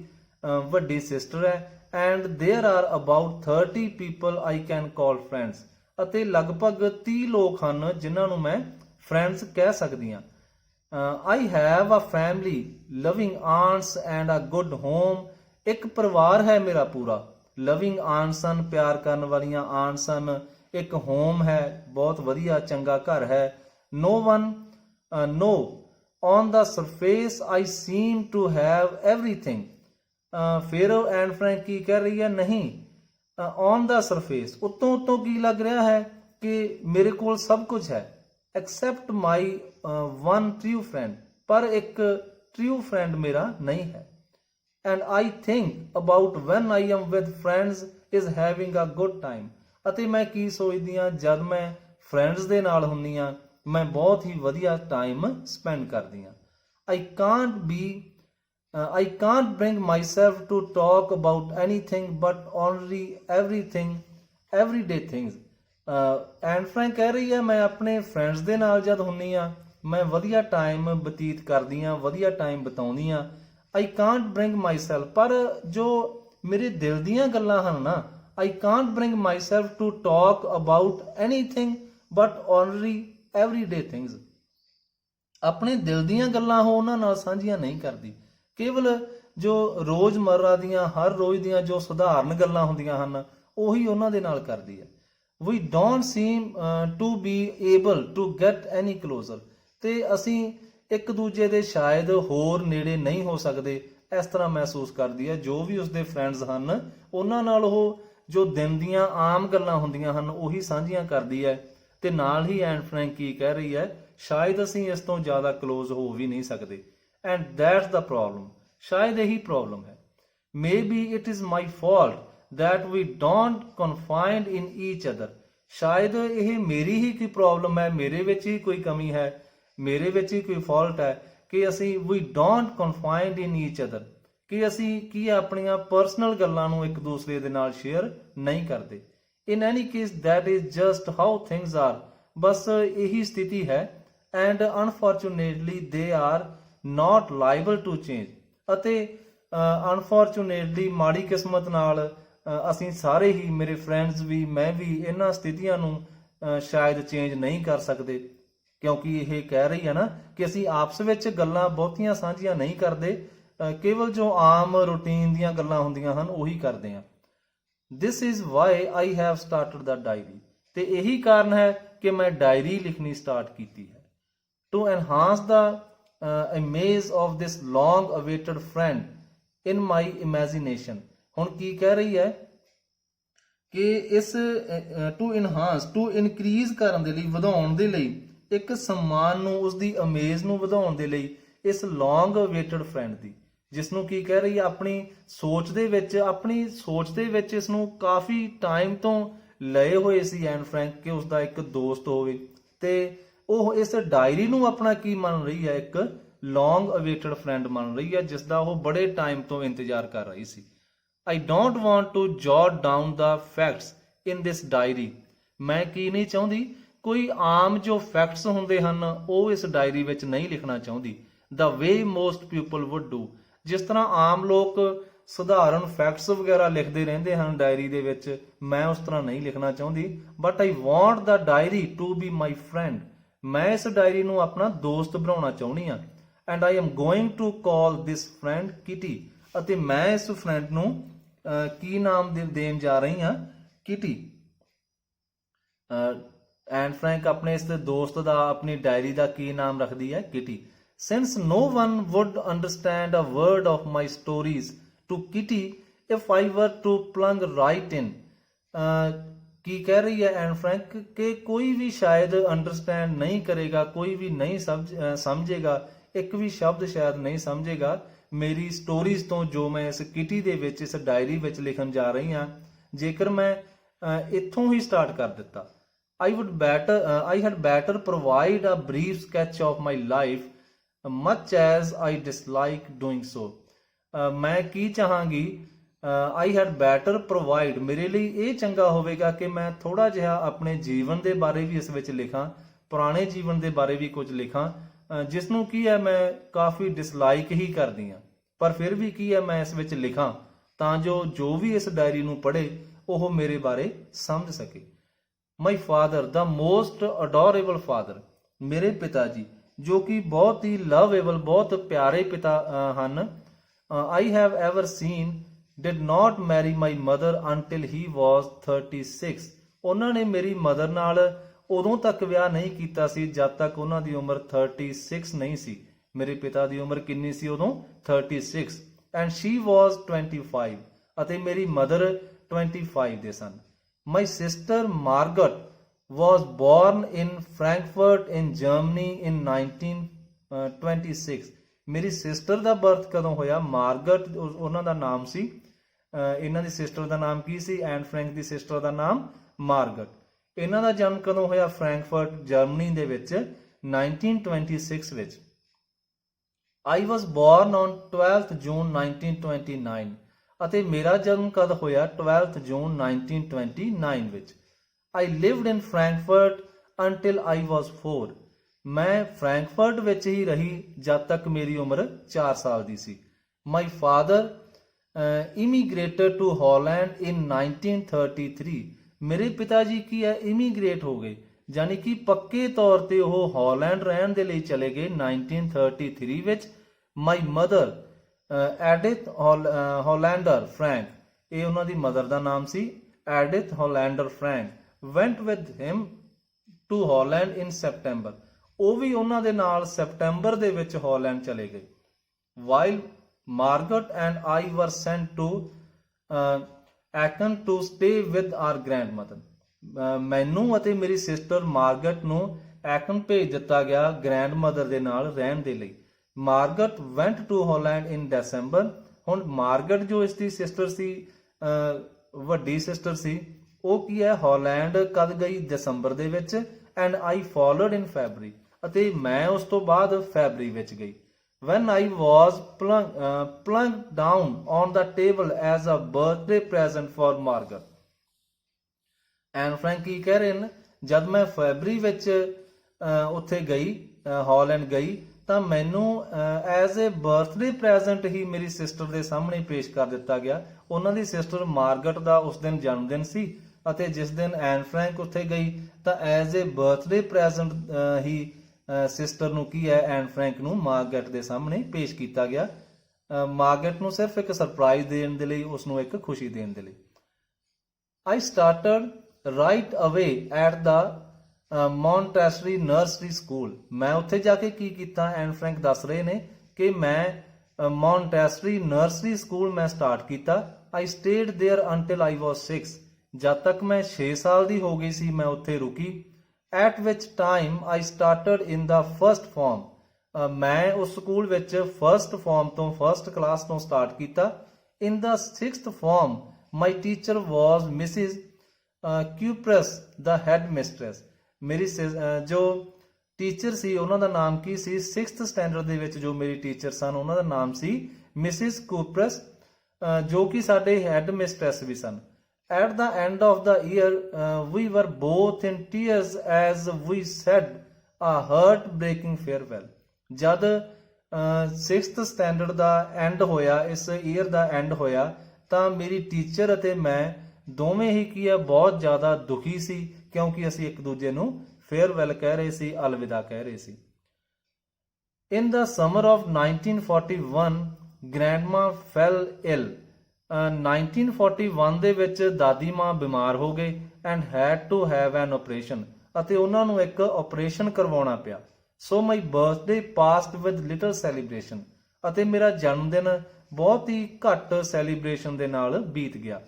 ਵੱਡੀ ਸਿਸਟਰ ਹੈ। And there are about 30 people I can call friends, ਅਤੇ ਲਗਭਗ 30 ਲੋਕ ਹਨ ਜਿਨ੍ਹਾਂ ਨੂੰ ਮੈਂ ਫਰੈਂਡਸ ਕਹਿ ਸਕਦੀ ਹਾਂ। I have a family, loving aunts and a good home, ਇੱਕ ਪਰਿਵਾਰ ਹੈ ਮੇਰਾ ਪੂਰਾ। ਲਵਿੰਗ ਆਂਟਸ ਹਨ, ਪਿਆਰ ਕਰਨ ਵਾਲੀਆਂ ਆਂਟਸ ਹਨ, ਇੱਕ ਹੋਮ ਹੈ, ਬਹੁਤ ਵਧੀਆ ਚੰਗਾ ਘਰ ਹੈ। no one no on the surface I seem to have everything, ਫਿਰ ਐਨ ਫਰੈਂਕ ਕੀ ਕਹਿ ਰਹੀ ਹੈ, ਨਹੀਂ, ਔਨ ਦਾ ਸਰਫੇਸ, ਉੱਤੋਂ ਉੱਤੋਂ ਕੀ ਲੱਗ ਰਿਹਾ ਹੈ ਕਿ ਮੇਰੇ ਕੋਲ ਸਭ ਕੁਝ ਹੈ, except my one true friend, ਪਰ ਇੱਕ ਟਰੂ ਫਰੈਂਡ ਮੇਰਾ ਨਹੀਂ ਹੈ। And I think about when I am with friends is having a good time, ਅਤੇ ਮੈਂ ਕੀ ਸੋਚਦੀ ਹਾਂ ਜਦ ਮੈਂ ਫਰੈਂਡਸ ਦੇ ਨਾਲ ਹੁੰਦੀ ਹਾਂ, ਮੈਂ ਬਹੁਤ ਹੀ ਵਧੀਆ ਟਾਈਮ ਸਪੈਂਡ ਕਰਦੀ ਹਾਂ। I can't bring myself to talk about anything but only everyday things. N Frank ਕਹਿ ਰਹੀ ਹੈ ਮੈਂ ਆਪਣੇ ਫਰੈਂਡਸ ਦੇ ਨਾਲ ਜਦ ਹੁੰਨੀ ਆ ਮੈਂ ਵਧੀਆ ਟਾਈਮ ਬਤੀਤ ਕਰਦੀ ਆ, ਵਧੀਆ ਟਾਈਮ ਬਿਤਾਉਂਦੀ ਆ। I can't bring my self, ਪਰ ਜੋ ਮੇਰੇ ਦਿਲ ਦੀਆਂ ਗੱਲਾਂ ਹਨ ਨਾ, I can't bring myself to talk about anything but ordinary everyday things। ਆਪਣੇ ਦਿਲ ਦੀਆਂ ਗੱਲਾਂ ਉਹ ਉਹਨਾਂ ਨਾਲ ਸਾਂਝੀਆਂ ਨਹੀਂ ਕਰਦੀ, ਕੇਵਲ ਜੋ ਰੋਜ਼ਮर्रा ਦੀਆਂ ਹਰ ਰੋਜ਼ ਦੀਆਂ ਜੋ ਸਧਾਰਨ ਗੱਲਾਂ ਹੁੰਦੀਆਂ ਹਨ ਉਹੀ ਉਹਨਾਂ ਦੇ ਨਾਲ ਕਰਦੀ ਹੈ। We don't seem to be able to get any closer, ਤੇ ਅਸੀਂ ਇੱਕ ਦੂਜੇ ਦੇ ਸ਼ਾਇਦ ਹੋਰ ਨੇੜੇ ਨਹੀਂ ਹੋ ਸਕਦੇ, ਇਸ ਤਰ੍ਹਾਂ ਮਹਿਸੂਸ ਕਰਦੀ ਹੈ। ਜੋ ਵੀ ਉਸਦੇ ਫਰੈਂਡਸ ਹਨ ਉਹਨਾਂ ਨਾਲ ਉਹ ਜੋ ਦਿਨ ਦੀਆਂ ਆਮ ਗੱਲਾਂ ਹੁੰਦੀਆਂ ਹਨ ਉਹੀ ਸਾਂਝੀਆਂ ਕਰਦੀ ਹੈ। ਤੇ ਨਾਲ ਹੀ ਐਨ ਫਰੈਂਕ ਕੀ ਕਹਿ ਰਹੀ ਹੈ, ਸ਼ਾਇਦ ਅਸੀਂ ਇਸ ਤੋਂ ਜ਼ਿਆਦਾ ਕਲੋਜ਼ ਹੋ ਵੀ ਨਹੀਂ ਸਕਦੇ। ਐਂਡ ਦੈਟਸ ਦਾ ਪ੍ਰੋਬਲਮ, ਸ਼ਾਇਦ ਇਹੀ ਪ੍ਰੋਬਲਮ ਹੈ। Maybe it is my fault that we don't confide in each other। ਸ਼ਾਇਦ ਇਹ ਮੇਰੀ ਹੀ ਕੋਈ ਪ੍ਰੋਬਲਮ ਹੈ, ਮੇਰੇ ਵਿੱਚ ਹੀ ਕੋਈ ਕਮੀ ਹੈ, ਮੇਰੇ ਵਿੱਚ ਹੀ ਕੋਈ ਫਾਲਟ ਹੈ ਕਿ ਅਸੀਂ we don't confide in each other, ਕਿ ਅਸੀਂ ਕੀ ਆਪਣੀਆਂ ਪਰਸਨਲ ਗੱਲਾਂ ਨੂੰ ਇੱਕ ਦੂਸਰੇ ਦੇ ਨਾਲ ਸ਼ੇਅਰ ਨਹੀਂ ਕਰਦੇ। In any case that is just how things are, ਬਸ ਇਹੀ ਸਥਿਤੀ ਹੈ। And unfortunately they are not liable to change, ਅਤੇ ਅਨਫੋਰਚੂਨੇਟਲੀ ਮਾੜੀ ਕਿਸਮਤ ਨਾਲ ਅਸੀਂ ਸਾਰੇ ਹੀ, ਮੇਰੇ ਫਰੈਂਡਸ ਵੀ, ਮੈਂ ਵੀ, ਇਹਨਾਂ ਸਥਿਤੀਆਂ ਨੂੰ ਸ਼ਾਇਦ ਚੇਂਜ ਨਹੀਂ ਕਰ ਸਕਦੇ, ਕਿਉਂਕਿ ਇਹ ਕਹਿ ਰਹੀ ਹੈ ਨਾ ਕਿ ਅਸੀਂ ਆਪਸ ਵਿੱਚ ਗੱਲਾਂ ਬਹੁਤੀਆਂ ਸਾਂਝੀਆਂ ਨਹੀਂ ਕਰਦੇ, ਕੇਵਲ ਜੋ ਆਮ ਰੂਟੀਨ ਦੀਆਂ ਗੱਲਾਂ ਹੁੰਦੀਆਂ ਹਨ ਉਹੀ ਕਰਦੇ ਹਾਂ। This is why I have started the diary, ਤੇ ਇਹੀ ਕਾਰਨ ਹੈ ਕਿ ਮੈਂ ਡਾਇਰੀ ਲਿਖਣੀ ਸਟਾਰਟ ਕੀਤੀ ਹੈ। To enhance the image of this long awaited friend in my imagination। ਹੁਣ ਕੀ ਕਹਿ ਰਹੀ ਹੈ ਕਿ ਇਸ ਟੂ ਇਨਹਾਂਸ, ਟੂ ਇਨਕਰੀਜ਼ ਕਰਨ ਦੇ ਲਈ, ਵਧਾਉਣ ਦੇ ਲਈ, ਇੱਕ ਸਨਮਾਨ ਨੂੰ, ਉਸਦੀ ਇਮੇਜ ਨੂੰ ਵਧਾਉਣ ਦੇ ਲਈ ਇਸ ਲੌਂਗ ਅਵੇਟਡ ਫਰੈਂਡ ਦੀ, ਜਿਸ ਨੂੰ ਕੀ ਕਹਿ ਰਹੀ ਹੈ, ਆਪਣੀ ਸੋਚ ਦੇ ਵਿੱਚ ਇਸ ਨੂੰ ਕਾਫੀ ਟਾਈਮ ਤੋਂ ਲਏ ਹੋਏ ਸੀ ਐਨ ਫਰੈਂਕ ਕਿ ਉਸਦਾ ਇੱਕ ਦੋਸਤ ਹੋਵੇ, ਤੇ ਉਹ ਇਸ ਡਾਇਰੀ ਨੂੰ ਆਪਣਾ ਕੀ ਮੰਨ ਰਹੀ ਹੈ, ਇੱਕ ਲੌਂਗ ਅਵੇਟਡ ਫਰੈਂਡ ਮੰਨ ਰਹੀ ਹੈ ਜਿਸ ਦਾ ਉਹ ਬੜੇ ਟਾਈਮ ਤੋਂ ਇੰਤਜ਼ਾਰ ਕਰ ਰਹੀ ਸੀ। I don't want to jot down the facts in this diary। ਮੈਂ ਕੀ ਨਹੀਂ ਚਾਹੁੰਦੀ, ਕੋਈ ਆਮ ਜੋ ਫੈਕਟਸ ਹੁੰਦੇ ਹਨ ਉਹ ਇਸ ਡਾਇਰੀ ਵਿੱਚ ਨਹੀਂ ਲਿਖਣਾ ਚਾਹੁੰਦੀ। The way most people would do, ਜਿਸ ਤਰ੍ਹਾਂ ਆਮ ਲੋਕ ਸਧਾਰਨ ਫੈਕਟਸ ਵਗੈਰਾ ਲਿਖਦੇ ਰਹਿੰਦੇ ਹਨ ਡਾਇਰੀ ਦੇ ਵਿੱਚ, ਮੈਂ ਉਸ ਤਰ੍ਹਾਂ ਨਹੀਂ ਲਿਖਣਾ ਚਾਹੁੰਦੀ। But I want the diary to be my friend। ਮੈਂ ਇਸ ਡਾਇਰੀ ਨੂੰ ਆਪਣਾ ਦੋਸਤ ਬਣਾਉਣਾ ਚਾਹੁੰਦੀ ਹਾਂ। And I am going to call this friend Kitty। ਅਤੇ ਮੈਂ ਇਸ ਫਰੈਂਡ ਨੂੰ ਕੀ ਨਾਮ ਦੇਣ ਜਾ ਰਹੀ ਹਾਂ, ਕਿਟੀ। ਐਨ ਫਰੈਂਕ ਆਪਣੇ ਇਸ ਦੋਸਤ ਦਾ, ਆਪਣੀ ਡਾਇਰੀ ਦਾ ਕੀ ਨਾਮ ਰੱਖਦੀ ਹੈ, kitty. Since no one would understand a word of my stories to Kitty if I were to plunge right in। ਕੀ ਕਹਿ ਰਹੀ ਹੈ ਐਨ ਫਰੈਂਕ ਕਿ ਕੋਈ ਵੀ ਸ਼ਾਇਦ ਅੰਡਰਸਟੈਂਡ ਨਹੀਂ ਕਰੇਗਾ, ਕੋਈ ਵੀ ਨਹੀਂ ਸਮਝੇਗਾ, ਇੱਕ ਵੀ ਸ਼ਬਦ ਸ਼ਾਇਦ ਨਹੀਂ ਸਮਝੇਗਾ ਮੇਰੀ ਸਟੋਰੀਜ਼ ਤੋਂ ਜੋ ਮੈਂ ਇਸ ਕਿਟੀ ਦੇ ਵਿੱਚ, ਇਸ ਡਾਇਰੀ ਵਿੱਚ ਲਿਖਣ ਜਾ ਰਹੀ ਹਾਂ, ਜੇਕਰ ਮੈਂ ਇੱਥੋਂ ਹੀ ਸਟਾਰਟ ਕਰ ਦਿੱਤਾ। I had better provide a brief sketch of my life much as I dislike doing so। ਮੈਂ ਕੀ ਚਾਹਾਂਗੀ, I had better provide, ਮੇਰੇ ਲਈ ਇਹ ਚੰਗਾ ਹੋਵੇਗਾ ਕਿ ਮੈਂ ਥੋੜਾ ਜਿਹਾ ਆਪਣੇ ਜੀਵਨ ਦੇ ਬਾਰੇ ਵੀ ਇਸ ਵਿੱਚ ਲਿਖਾਂ, ਪੁਰਾਣੇ ਜੀਵਨ ਦੇ ਬਾਰੇ ਵੀ ਕੁਝ ਲਿਖਾਂ, ਜਿਸ ਨੂੰ ਕੀ ਹੈ ਮੈਂ ਕਾਫੀ ਡਿਸਲਾਈਕ ਹੀ ਕਰਦੀ ਹਾਂ, ਪਰ ਫਿਰ ਵੀ ਕੀ ਹੈ ਮੈਂ ਇਸ ਵਿੱਚ ਲਿਖਾਂ ਤਾਂ ਜੋ ਵੀ ਇਸ ਡਾਇਰੀ ਨੂੰ ਪੜ੍ਹੇ ਉਹ ਮੇਰੇ ਬਾਰੇ ਸਮਝ ਸਕੇ। My father, the most adorable father, ਮੇਰੇ ਪਿਤਾ ਜੀ ਜੋ ਕਿ ਬਹੁਤ ਹੀ ਲਵੇਬਲ, ਬਹੁਤ ਪਿਆਰੇ ਪਿਤਾ ਹਨ। I have ever seen did not marry my mother until he was 36। ਉਹਨਾਂ ਨੇ ਮੇਰੀ ਮਦਰ ਨਾਲ ਉਦੋਂ ਤੱਕ ਵਿਆਹ ਨਹੀਂ ਕੀਤਾ ਸੀ ਜਦ ਤੱਕ ਉਹਨਾਂ ਦੀ ਉਮਰ 36 ਨਹੀਂ ਸੀ। ਮੇਰੇ ਪਿਤਾ ਦੀ ਉਮਰ ਕਿੰਨੀ ਸੀ ਉਦੋਂ, 36। ਐਂਡ ਸ਼ੀ ਵਾਜ਼ 25, ਅਤੇ ਮੇਰੀ ਮਦਰ 25 ਦੇ ਸਨ। My sister Margot was born in Frankfurt in Germany in 1926। ਮੇਰੀ ਸਿਸਟਰ ਦਾ ਬਰਥ ਕਦੋਂ ਹੋਇਆ, ਮਾਰਗਟ ਉਹਨਾਂ ਦਾ ਨਾਮ ਸੀ। ਇਹਨਾਂ ਦੀ ਸਿਸਟਰ ਦਾ ਨਾਮ ਕੀ ਸੀ, ਐਨ ਫਰੈਂਕ ਦੀ ਸਿਸਟਰ ਦਾ ਨਾਮ ਮਾਰਗਟ। ਇਹਨਾਂ ਦਾ ਜਨਮ ਕਦੋਂ ਹੋਇਆ, ਫਰੈਂਕਫਰਟ ਜਰਮਨੀ ਦੇ ਵਿੱਚ 1926 ਵਿੱਚ। ਆਈ ਵਾਜ਼ ਬੋਰਨ ਔਨ 12th ਜੂਨ 1929, ਅਤੇ ਮੇਰਾ ਜਨਮ ਕਦ ਹੋਇਆ, 12th ਜੂਨ 1929 ਵਿੱਚ। I lived in Frankfurt until I was 4. ਮੈਂ ਫਰੈਂਕਫਰਟ ਵਿੱਚ ਹੀ ਰਹੀ ਜਦ ਤੱਕ ਮੇਰੀ ਉਮਰ 4 ਸਾਲ ਦੀ ਸੀ. My father immigrated to Holland in 1933. ਮੇਰੇ ਪਿਤਾ ਜੀ ਕੀ ਹੈ ਇਮੀਗ੍ਰੇਟ ਹੋ ਗਏ, ਯਾਨੀ ਕਿ ਪੱਕੇ ਤੌਰ ਤੇ ਉਹ ਹਾਲੈਂਡ ਰਹਿਣ ਦੇ ਲਈ ਚਲੇ ਗਏ 1933 ਵਿੱਚ. My mother ਐਡਿਥ ਹੋਲੈਂਡਰ ਫਰੈਂਕ, ਇਹ ਉਹਨਾਂ ਦੀ ਮਦਰ ਦਾ ਨਾਮ ਸੀ, ਐਡਿਥ ਹੋਲੈਂਡਰ Frank, went with him to Holland in September. ਉਹ ਵੀ ਉਹਨਾਂ ਦੇ ਨਾਲ ਸੈਪਟੈਂਬਰ ਦੇ ਵਿੱਚ ਹਾਲੈਂਡ ਚਲੇ ਗਏ. While Margaret and I were sent to Aachen to stay with our grandmother. ਮੈਨੂੰ ਅਤੇ ਮੇਰੀ ਸਿਸਟਰ ਮਾਰਗਟ ਨੂੰ ਐਕਨ ਭੇਜ ਦਿੱਤਾ ਗਿਆ ਗ੍ਰੈਂਡਮਦਰ ਦੇ ਨਾਲ ਰਹਿਣ ਦੇ ਲਈ. ਮਾਰਗਟ ਵੈਂਟ ਟੂ ਹਾਲੈਂਡ ਇਨ ਡੈਸੰਬਰ. ਹੁਣ ਮਾਰਗਟ ਜੋ ਇਸ ਦੀ ਸਿਸਟਰ ਸੀ, ਵੱਡੀ ਸਿਸਟਰ ਸੀ, ਉਹ ਕੀ ਹੈ ਹਾਲੈਂਡ ਕਦ ਗਈ ਦਸੰਬਰ ਦੇ ਵਿੱਚ. ਐਂਡ ਆਈ ਫੋਲੋਡ ਇਨ ਫੈਬਰੀ, ਅਤੇ ਮੈਂ ਉਸ ਤੋਂ ਬਾਅਦ ਫੈਬਰੀ ਵਿੱਚ ਗਈ. When I was plunked down on the table as a birthday present for Margaret. Anne Frank ਕੀ ਕਹਿ ਰਹੇ ਨੇ, ਜਦ ਮੈਂ ਫੈਬਰੀ ਵਿੱਚ ਉੱਥੇ ਗਈ, ਹਾਲੈਂਡ ਗਈ, ਤਾਂ ਮੈਨੂੰ ਐਜ਼ ਏ ਬਰਥਡੇ ਪ੍ਰੈਜ਼ੈਂਟ ਹੀ ਮੇਰੀ ਸਿਸਟਰ ਦੇ ਸਾਹਮਣੇ ਪੇਸ਼ ਕਰ ਦਿੱਤਾ ਗਿਆ. ਉਹਨਾਂ ਦੀ ਸਿਸਟਰ ਮਾਰਗਟ ਦਾ ਉਸ ਦਿਨ ਜਨਮ ਦਿਨ ਸੀ, ਅਤੇ ਜਿਸ ਦਿਨ ਐਨ ਫਰੈਂਕ ਉੱਥੇ ਗਈ ਤਾਂ as a birthday present he sister ਨੂੰ ਕੀ ਹੈ ਐਨ ਫਰੈਂਕ ਨੂੰ ਮਾਰਗਟ ਦੇ ਸਾਹਮਣੇ ਪੇਸ਼ ਕੀਤਾ ਗਿਆ. ਮਾਰਗਟ ਨੂੰ ਸਿਰਫ ਇੱਕ ਸਰਪ੍ਰਾਈਜ਼ ਦੇਣ ਦੇ ਲਈ, ਉਸ ਨੂੰ ਇੱਕ ਖੁਸ਼ੀ ਦੇਣ ਦੇ ਲਈ. I started right away at the Montessori Nursery School. ਮੈਂ ਉੱਥੇ ਜਾ ਕੇ ਕੀ ਕੀਤਾ, ਐਨ ਫਰੈਂਕ ਦੱਸ ਰਹੇ ਨੇ ਕਿ ਮੈਂ ਮੌਂਟੈਸਰੀ ਨਰਸਰੀ ਸਕੂਲ ਮੈਂ ਸਟਾਰਟ ਕੀਤਾ. I stayed there until I was 6. ਜਦ ਤੱਕ ਮੈਂ 6 ਸਾਲ ਦੀ ਹੋ ਗਈ ਸੀ ਮੈਂ ਉੱਥੇ ਰੁਕੀ. At which time I started in the first form. ਮੈਂ ਉਸ ਸਕੂਲ ਵਿੱਚ ਫਰਸਟ ਫਾਰਮ ਤੋਂ, ਫਰਸਟ ਕਲਾਸ ਤੋਂ ਸਟਾਰਟ ਕੀਤਾ. In the 6th form my teacher was Mrs. Cupress, the head mistress. ਮੇਰੀ ਜੋ ਟੀਚਰ ਸੀ ਉਹਨਾਂ ਦਾ ਨਾਮ ਕੀ ਸੀ, 6th ਸਟੈਂਡਰਡ ਦੇ ਵਿੱਚ ਜੋ ਮੇਰੀ ਟੀਚਰ ਸਨ ਉਹਨਾਂ ਦਾ ਨਾਮ ਸੀ ਮਿਸਿਸ ਕੂਪਰਸ, ਜੋ ਕਿ ਸਾਡੇ ਹੈਡ ਮਿਸਟ੍ਰੈਸ ਵੀ ਸਨ. At the end of the year, we were both in tears as we said a heart-breaking farewell. ਜਦ 6th ਸਟੈਂਡਰਡ ਦਾ ਐਂਡ ਹੋਇਆ, ਇਸ ਈਅਰ ਦਾ ਐਂਡ ਹੋਇਆ, ਤਾਂ ਮੇਰੀ ਟੀਚਰ ਅਤੇ ਮੈਂ ਦੋਵੇਂ ਹੀ ਕੀ ਹੈ ਬਹੁਤ ਜ਼ਿਆਦਾ ਦੁਖੀ ਸੀ, ਕਿਉਂਕਿ ਅਸੀਂ ਇੱਕ ਦੂਜੇ ਨੂੰ ਫੇਅਰਵੈਲ ਕਹਿ ਰਹੇ ਸੀ, ਅਲਵਿਦਾ ਕਹਿ ਰਹੇ ਸੀ. In the summer of 1941, grandma fell ill. 1941 ਦੇ ਵਿੱਚ ਦਾਦੀ ਮਾਂ ਬਿਮਾਰ ਹੋ ਗਏ and had to have an operation, ਅਤੇ ਉਹਨਾਂ ਨੂੰ ਇੱਕ ਆਪਰੇਸ਼ਨ ਕਰਵਾਉਣਾ ਪਿਆ. So my birthday passed with little celebration. ਅਤੇ ਮੇਰਾ ਜਨਮ ਦਿਨ ਬਹੁਤ ਹੀ ਘੱਟ ਸੈਲੀਬ੍ਰੇਸ਼ਨ ਦੇ ਨਾਲ ਬੀਤ ਗਿਆ.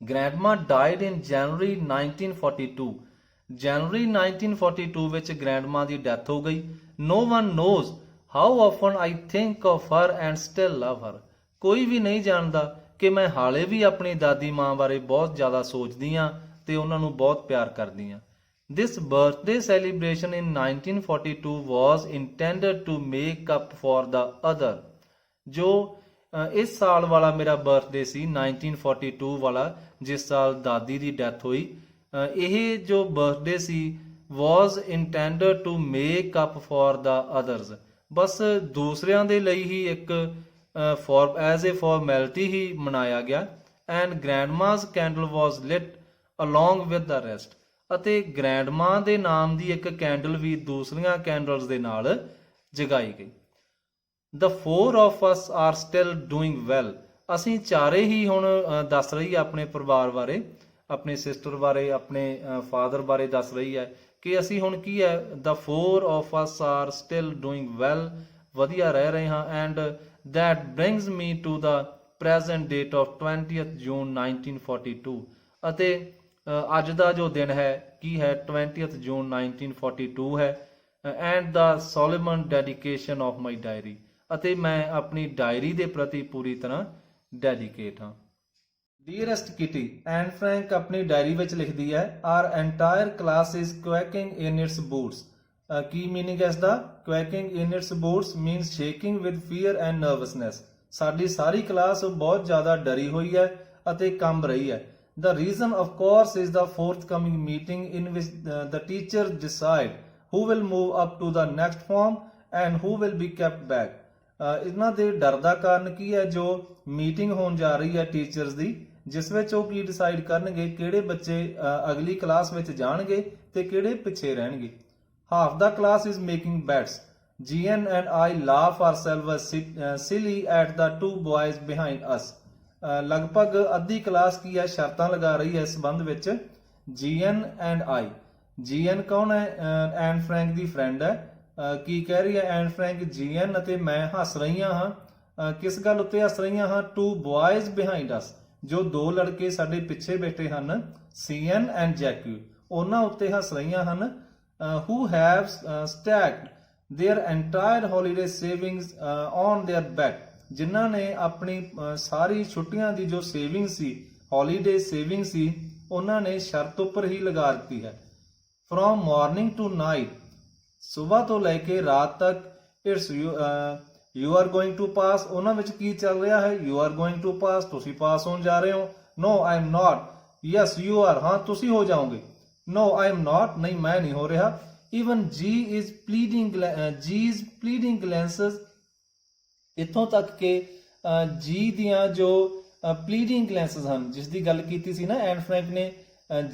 Grandma died in January 1942. January 1942 ਵਿੱਚ grandma ਦੀ ਡੈਥ ਹੋ ਗਈ. No one knows how often I think of her and still love her. ਕੋਈ ਵੀ ਨਹੀਂ ਜਾਣਦਾ ਕਿ ਮੈਂ ਹਾਲੇ ਵੀ ਆਪਣੀ ਦਾਦੀ ਮਾਂ ਬਾਰੇ ਬਹੁਤ ਜ਼ਿਆਦਾ ਸੋਚਦੀ ਹਾਂ ਤੇ ਉਹਨਾਂ ਨੂੰ ਬਹੁਤ ਪਿਆਰ ਕਰਦੀ ਹਾਂ. This birthday celebration in 1942 was intended to make up for the other. ਜੋ ਇਸ ਸਾਲ ਵਾਲਾ ਮੇਰਾ ਬਰਥਡੇ ਸੀ 1942 ਵਾਲਾ, ਜਿਸ ਸਾਲ ਦਾਦੀ ਦੀ ਡੈਥ ਹੋਈ, ਇਹ ਜੋ birthday C was intended to make up for the others. ਬਸ ਦੂਸਰਿਆਂ ਦੇ ਲਈ ਹੀ ਇੱਕ as a formality ਹੀ ਮਨਾਇਆ ਗਿਆ. And grandma's candle was lit along with the rest. ਅਤੇ ਗ੍ਰੈਂਡਮਾ ਦੇ ਨਾਮ ਦੀ ਇੱਕ ਕੈਂਡਲ ਵੀ ਦੂਸਰੀਆਂ ਕੈਂਡਲਸ ਦੇ ਨਾਲ ਜਗਾਈ ਗਈ. The four of us are still doing well. ਅਸੀਂ ਚਾਰੇ ਹੀ ਹੁਣ ਦੱਸ ਰਹੀ ਹੈ ਆਪਣੇ ਪਰਿਵਾਰ ਬਾਰੇ, ਆਪਣੇ ਸਿਸਟਰ ਬਾਰੇ, ਆਪਣੇ ਫਾਦਰ ਬਾਰੇ ਦੱਸ ਰਹੀ ਹੈ ਕਿ ਅਸੀਂ ਹੁਣ ਕੀ ਹੈ, the four of us are still doing well, ਵਧੀਆ ਰਹਿ ਰਹੇ ਹਾਂ. And that brings me to the present date of 20th June 1942. ਅਤੇ ਅੱਜ ਦਾ ਜੋ ਦਿਨ ਹੈ ਕੀ ਹੈ, 20th June 1942 ਹੈ. And the solemn dedication of my diary. ਅਤੇ ਮੈਂ ਆਪਣੀ ਡਾਇਰੀ ਦੇ ਪ੍ਰਤੀ ਪੂਰੀ ਤਰ੍ਹਾਂ ਡੈਡੀਕੇਟ ਹਾਂ. ਡੀਅਰੈਸਟ ਕਿਟੀ, ਐਨ ਫਰੈਂਕ ਆਪਣੀ ਡਾਇਰੀ ਵਿੱਚ ਲਿਖਦੀ ਹੈ, our entire class is quaking in its boots. ਕੀ ਮੀਨਿੰਗ ਹੈ ਇਸ ਦਾ? Quaking in its boots means shaking with fear and nervousness. ਸਾਡੀ ਸਾਰੀ ਕਲਾਸ ਬਹੁਤ ਜ਼ਿਆਦਾ ਡਰੀ ਹੋਈ ਹੈ ਅਤੇ ਕੰਬ ਰਹੀ ਹੈ. The reason, of course, is the forthcoming meeting in which the teachers decide who will move up to the next form and who will be kept back. ਇਹਨਾਂ ਦੇ ਡਰ ਦਾ ਕਾਰਨ ਕੀ ਹੈ? ਜੋ ਮੀਟਿੰਗ ਹੋਣ ਜਾ ਰਹੀ ਹੈ ਟੀਚਰਸ ਦੀ, ਜਿਸ ਵਿੱਚ ਉਹ ਕੀ ਡਿਸਾਈਡ ਕਰਨਗੇ ਕਿਹੜੇ ਬੱਚੇ ਅਗਲੀ ਕਲਾਸ ਵਿੱਚ ਜਾਣਗੇ ਤੇ ਕਿਹੜੇ ਪਿੱਛੇ ਰਹਿਣਗੇ. Half the class is making bats. GN and I laugh ourselves silly at the two boys behind us. ਲਗਭਗ ਅੱਧੀ ਕਲਾਸ ਕੀ ਹੈ ਸ਼ਰਤਾਂ ਲਗਾ ਰਹੀ ਹੈ ਇਸ ਸੰਬੰਧ ਵਿੱਚ. GN and I. GN ਕੌਣ ਹੈ? ਐਨ ਫਰੈਂਕ ਦੀ ਫਰੈਂਡ ਹੈ. ਕੀ ਕਹਿ ਰਹੀ ਹੈ ਐਨ ਫਰੈਂਕ? GN ਅਤੇ ਮੈਂ ਹੱਸ ਰਹੀਆਂ ਹਾਂ. ਕਿਸ ਗੱਲ ਉੱਤੇ ਹੱਸ ਰਹੀਆਂ ਹਾਂ? Two boys behind us. ਜੋ ਦੋ ਲੜਕੇ ਸਾਡੇ ਪਿੱਛੇ ਬੈਠੇ ਹਨ, CN and Jackie, ਉਹਨਾਂ ਉੱਤੇ ਹੱਸ ਰਹੀਆਂ ਹਨ. Who have stacked their entire holiday savings on their bed. ਜਿਨ੍ਹਾਂ ਨੇ ਆਪਣੀ ਸਾਰੀ ਛੁੱਟੀਆਂ ਦੀ ਜੋ ਸੇਵਿੰਗ ਸੀ, ਹੌਲੀਡੇ ਸੇਵਿੰਗ ਸੀ, ਉਹਨਾਂ ਨੇ ਸ਼ਰਤ ਉੱਪਰ ਹੀ ਲਗਾ ਦਿੱਤੀ ਹੈ. From morning to night, ਸਵੇਰ ਤੋਂ ਲੈ ਕੇ ਰਾਤ ਤੱਕ. It's you are going to pass. ਉਹਨਾਂ ਵਿੱਚ ਕੀ ਚੱਲ ਰਿਹਾ ਹੈ? You are going to pass, ਤੁਸੀਂ ਪਾਸ ਹੋਣ ਜਾ ਰਹੇ ਹੋ. No I am not. Yes you are, ਹਾਂ ਤੁਸੀਂ ਹੋ ਜਾਓਗੇ. ਨੋ ਆਈ ਐਮ ਨਾਟ, ਨਹੀਂ ਮੈਂ ਨਹੀਂ ਹੋ ਰਿਹਾ. Even G is pleading glances. ਇੱਥੋਂ ਤੱਕ ਕਿ G ਦੀਆਂ ਜੋ pleading glances ਹਨ, ਜਿਸ ਦੀ ਗੱਲ ਕੀਤੀ ਸੀ ਨਾ ਐਨ ਫਰੈਂਕ ਨੇ,